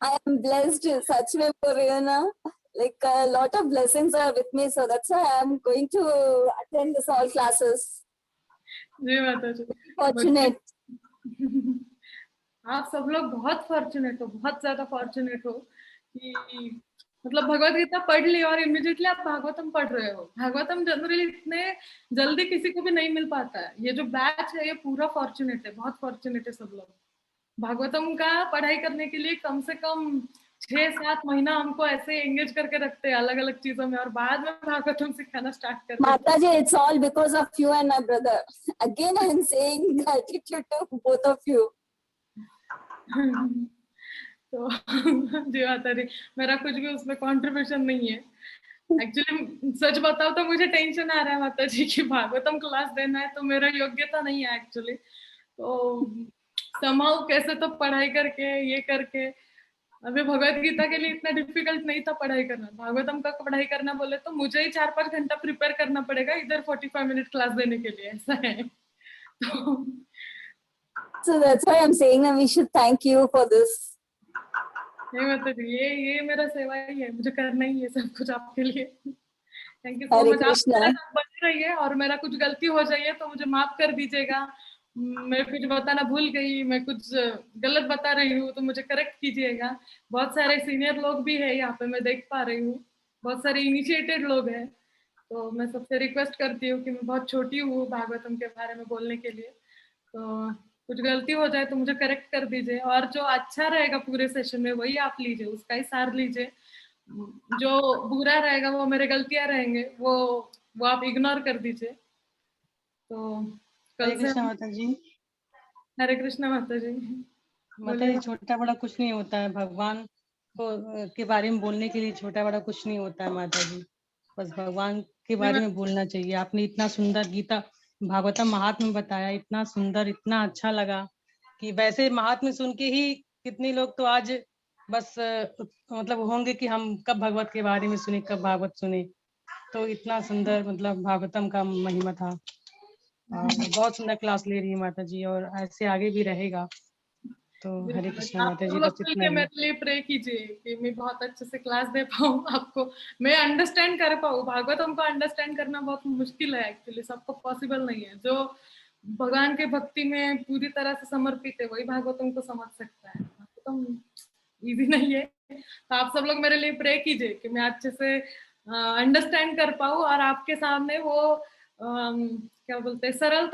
I am blessed, सच में बोल रही हूँ ना, like a lot of blessings are with me, so that's why I am going to attend this all classes. जी माता जी, Fortunate. आप सब लोग बहुत फॉर्चुनेट हो, बहुत ज्यादा फॉर्चुनेट हो कि मतलब भगवत गीता पढ़ ली और इमीडिएटली आप भागवतम पढ़ रहे हो। भागवतम जनरली इतने जल्दी किसी को भी नहीं मिल पाता है, ये जो बैच है ये पूरा फॉर्चुनेट है, बहुत फॉर्चुनेट है सब लोग। भागवतम का पढ़ाई करने के लिए कम से कम 6-7 महीना हमको ऐसे एंगेज करके रखते हैं अलग अलग चीजों में, और बाद में भागवतम सिखाना स्टार्ट करते हैं। माता जी, it's all because of you and my brother. Again I am saying gratitude to both of you. तो जी माता दी, मेरा कुछ भी उसमें कंट्रीब्यूशन नहीं है। एक्चुअली सच बताओ तो मुझे टेंशन आ रहा है माता जी की भागवतम क्लास देना है, तो मेरा योग्यता नहीं है एक्चुअली। तो समाउ कैसे तो पढ़ाई करके ये करके, अभी भगवत गीता के लिए इतना डिफिकल्ट नहीं था पढ़ाई करना। भागवतम का पढ़ाई करना बोले तो मुझे ही 4-5 घंटा प्रिपेयर करना पड़ेगा इधर 45 मिनट क्लास देने के लिए, ऐसा है। तो So that's why I'm saying that we should thank you for this. नहीं मतलब ये मेरा सेवा ही है, मुझे करना ही है सब कुछ आपके लिए। Thank you so Hare much. आप कृष्णा। मेरे साथ बने रहिए, और मेरा कुछ गलती हो जाइए तो मुझे माफ कर दीजिएगा। मैं कुछ बताना भूल गई, मैं कुछ गलत बता रही हूँ तो मुझे करेक्ट कीजिएगा। बहुत सारे सीनियर लोग भी है यहाँ पे, मैं देख पा रही हूँ, बहुत सारे इनिशिएटेड लोग हैं। तो मैं सबसे रिक्वेस्ट करती हूँ कि मैं बहुत छोटी हूँ भागवतम के बारे में बोलने के लिए, तो कुछ गलती हो जाए तो मुझे करेक्ट कर दीजिए, और जो अच्छा रहेगा पूरे सेशन में वही आप लीजिए, उसका ही सार लीजिए। जो बुरा रहेगा वो मेरे गलतियां रहेंगे, वो आप इग्नोर कर दीजिए। तो हरे कल से कृष्णा माता जी। हरे कृष्णा माता जी। माता जी छोटा बड़ा कुछ नहीं होता है, भगवान को के बारे में बोलने के लिए छोटा बड़ा कुछ नहीं होता है माता जी, बस भगवान के बारे में बोलना चाहिए। आपने इतना सुंदर गीता भागवतम महात्म्य बताया, इतना सुंदर, इतना अच्छा लगा कि वैसे महात्म्य सुन के ही कितने लोग तो आज बस मतलब होंगे कि हम कब भगवत के बारे में सुने, कब भागवत सुने। तो इतना सुंदर मतलब भागवतम का महिमा था, और बहुत सुंदर क्लास ले रही है माता जी, और ऐसे आगे भी रहेगा। तो हरे कृष्णा आप माता सब जी, लोग बस मिल इतना के ही। मेरे लिए प्रे कीजिए कि मैं बहुत अच्छे से क्लास दे पाऊँ आपको, मैं अंडरस्टैंड कर पाऊँ। भागवतम को अंडरस्टैंड करना बहुत मुश्किल है एक्चुअली, सबको पॉसिबल नहीं है। जो भगवान के भक्ति में पूरी तरह से समर्पित है वही भागवतम को समझ सकता है, भागवतम इजी नहीं है। तो आप सब लोग मेरे लिए प्रे कीजिए कि मैं अच्छे से अंडरस्टैंड कर पाऊँ, और आपके सामने वो क्या बोलते हैं, सरल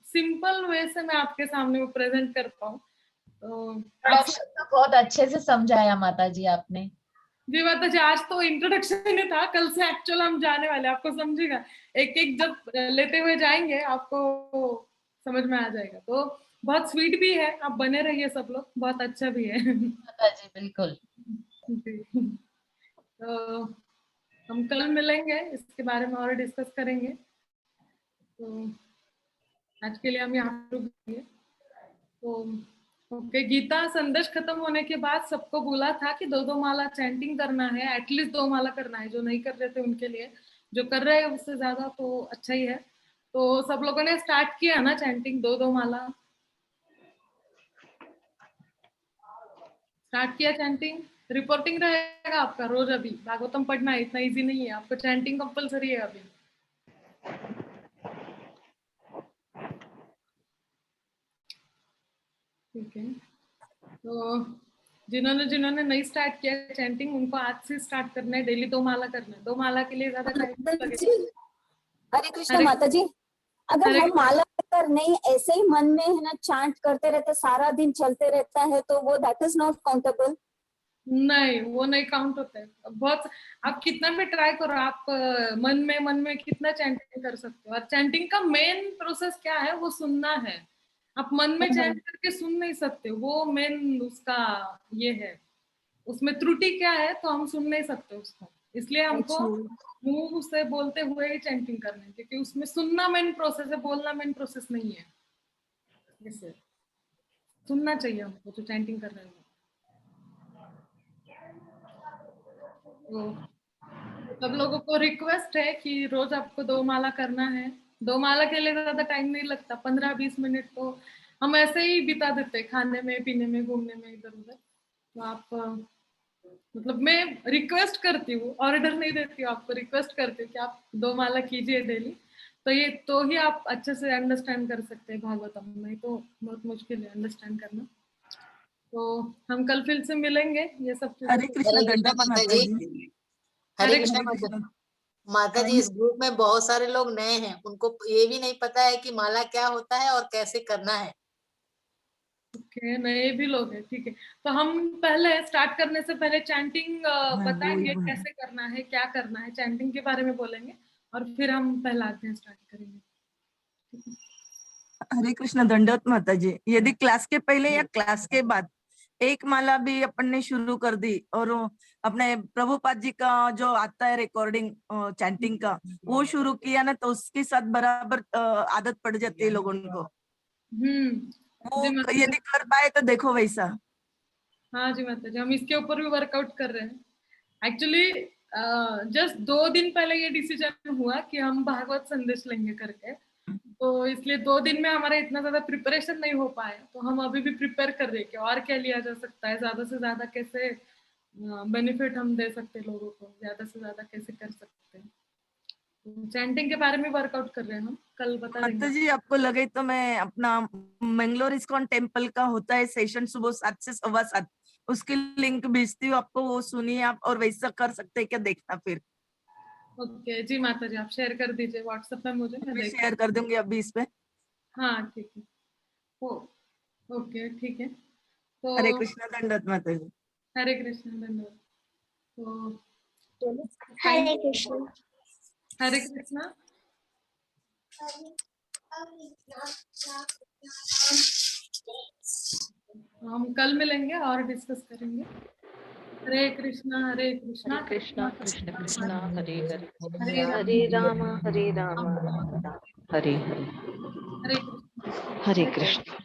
सिंपल वे से मैं आपके सामने वो प्रेजेंट कर पाऊँ। तो इंट्रोडक्शन तो बहुत अच्छे से समझाया माता जी आपने। जी माता जी, आज तो इंट्रोडक्शन ही था, कल से एक्चुअल हम जाने वाले, आपको समझेगा। एक एक जब लेते हुए जाएंगे आपको समझ में आ जाएगा। तो बहुत स्वीट भी है, आप बने रहिए सब लोग, बहुत अच्छा भी है। माता जी बिल्कुल। जी। तो हम कल मिलेंगे, इसके बारे में और डिस्कस करेंगे। तो आज के लिए हम यहाँ पर रुक जाएंगे। तो ओके, गीता संदेश खत्म होने के बाद सबको बोला था कि 2-2 माला चैंटिंग करना है, एटलीस्ट 2 माला करना है। जो नहीं कर रहे थे उनके लिए, जो कर रहे हैं उससे ज्यादा तो अच्छा ही है। तो सब लोगों ने स्टार्ट किया ना चैंटिंग, 2-2 माला स्टार्ट किया चैंटिंग। रिपोर्टिंग रहेगा आपका रोज, अभी भागवतम पढ़ना है, इतना इजी नहीं है, आपको चैंटिंग कंपलसरी है अभी। ठीक है, तो जिन्होंने जिन्होंने नहीं स्टार्ट किया चैंटिंग, उनको आज से स्टार्ट करना है, डेली 2 माला करना है। 2 माला के लिए ज्यादा टाइम लगेगा। हरे कृष्णा माता जी, अगर हम माला कर नहीं ऐसे ही मन में है ना चांट करते रहते, सारा दिन चलते रहता है, तो वो दैट इज नॉट काउंटेबल। नहीं, वो नहीं काउंट होता है। बहुत आप कितना भी ट्राई करो, आप मन में कितना चैंटिंग कर सकते हो। और चैंटिंग का मेन प्रोसेस क्या है, वो सुनना है। आप मन में चैंट करके सुन नहीं सकते, वो मेन उसका ये है। उसमें त्रुटि क्या है तो हम सुन नहीं सकते उसको, इसलिए हमको मुंह से बोलते हुए ही चैंटिंग करना है, क्योंकि उसमें सुनना मेन प्रोसेस है, बोलना मेन प्रोसेस नहीं है। जैसे सुनना चाहिए हमको जो चैंटिंग कर रहे हैं। तो सब लोगों को रिक्वेस्ट है कि रोज आपको 2 माला करना है। 2 माला के लिए ज्यादा टाइम नहीं लगता, 15-20 मिनट तो हम ऐसे ही बिता देते हैं, खाने में, पीने में, घूमने में, इधर उधर। तो आप मतलब मैं रिक्वेस्ट करती हूँ, ऑर्डर नहीं देती हूँ, आपको रिक्वेस्ट करती हूँ कि आप 2 माला कीजिए डेली। तो ये तो ही आप अच्छे से अंडरस्टैंड कर सकते हैं भागवतम, नहीं तो बहुत मुश्किल है अंडरस्टैंड करना। तो हम कल फिर से मिलेंगे, ये सब चीजें। हरे कृष्ण दंडवत माता जी। हरे कृष्णा माता जी। इस ग्रुप में बहुत सारे लोग नए हैं, उनको ये भी नहीं पता है कि माला क्या होता है और कैसे करना है। ओके, नए भी लोग हैं, ठीक है। तो हम पहले स्टार्ट करने से पहले चैंटिंग बताएंगे कैसे करना है, क्या करना है, चैंटिंग के बारे में बोलेंगे, और फिर हम पहला अध्याय स्टार्ट करेंगे। हरे कृष्ण दंडवत माता जी। यदि क्लास के पहले या क्लास के बाद एक माला भी अपन ने शुरू कर दी, और अपने प्रभुपाद जी का जो आता है रिकॉर्डिंग चैंटिंग का, वो शुरू किया ना, तो उसके साथ बराबर आदत पड़ जाती है लोगों को। वो जी माता जी। यदि कर पाए तो देखो वैसा। हाँ जी माता जी, हम इसके ऊपर भी वर्कआउट कर रहे हैं। एक्चुअली जस्ट 2 दिन पहले ये डिसीजन हुआ कि हम भागवत संदेश लेंगे करके, तो इसलिए 2 दिन में हमारा इतना ज्यादा प्रिपरेशन नहीं हो पाया, तो हम अभी भी प्रिपेयर कर रहे हैं कि और क्या लिया जा सकता है, ज्यादा से ज्यादा कैसे बेनिफिट हम दे सकते हैं लोगों को, ज्यादा से ज्यादा कैसे कर सकते हैं। चैंटिंग के बारे में वर्कआउट कर रहे हैं हम, कल बता देंगे। माता जी आपको लगे तो मैं अपना मंगलोर इस्कॉन टेम्पल का होता है सेशन सुबह 7 से 7:15, उसकी लिंक भेजती हूँ आपको, वो सुनिए आप, और वैसा कर सकते हैं क्या, देखना फिर। ओके जी माता जी, आप शेयर कर दीजिए व्हाट्सएप में मुझे, मैं देख। शेयर कर दूंगी अभी इस पे। हाँ ठीक है, ओके ठीक है। तो हरे कृष्णा, दंडवत माता जी। हरे कृष्ण, धन्यवाद। तो हरे कृष्ण। हरे कृष्णा। हम कल मिलेंगे और डिस्कस करेंगे। हरे कृष्णा हरे कृष्णा कृष्ण कृष्ण हरे हरे, हरे हरे राम हरे राम, हरे हरे, हरे कृष्ण। हरे कृष्ण।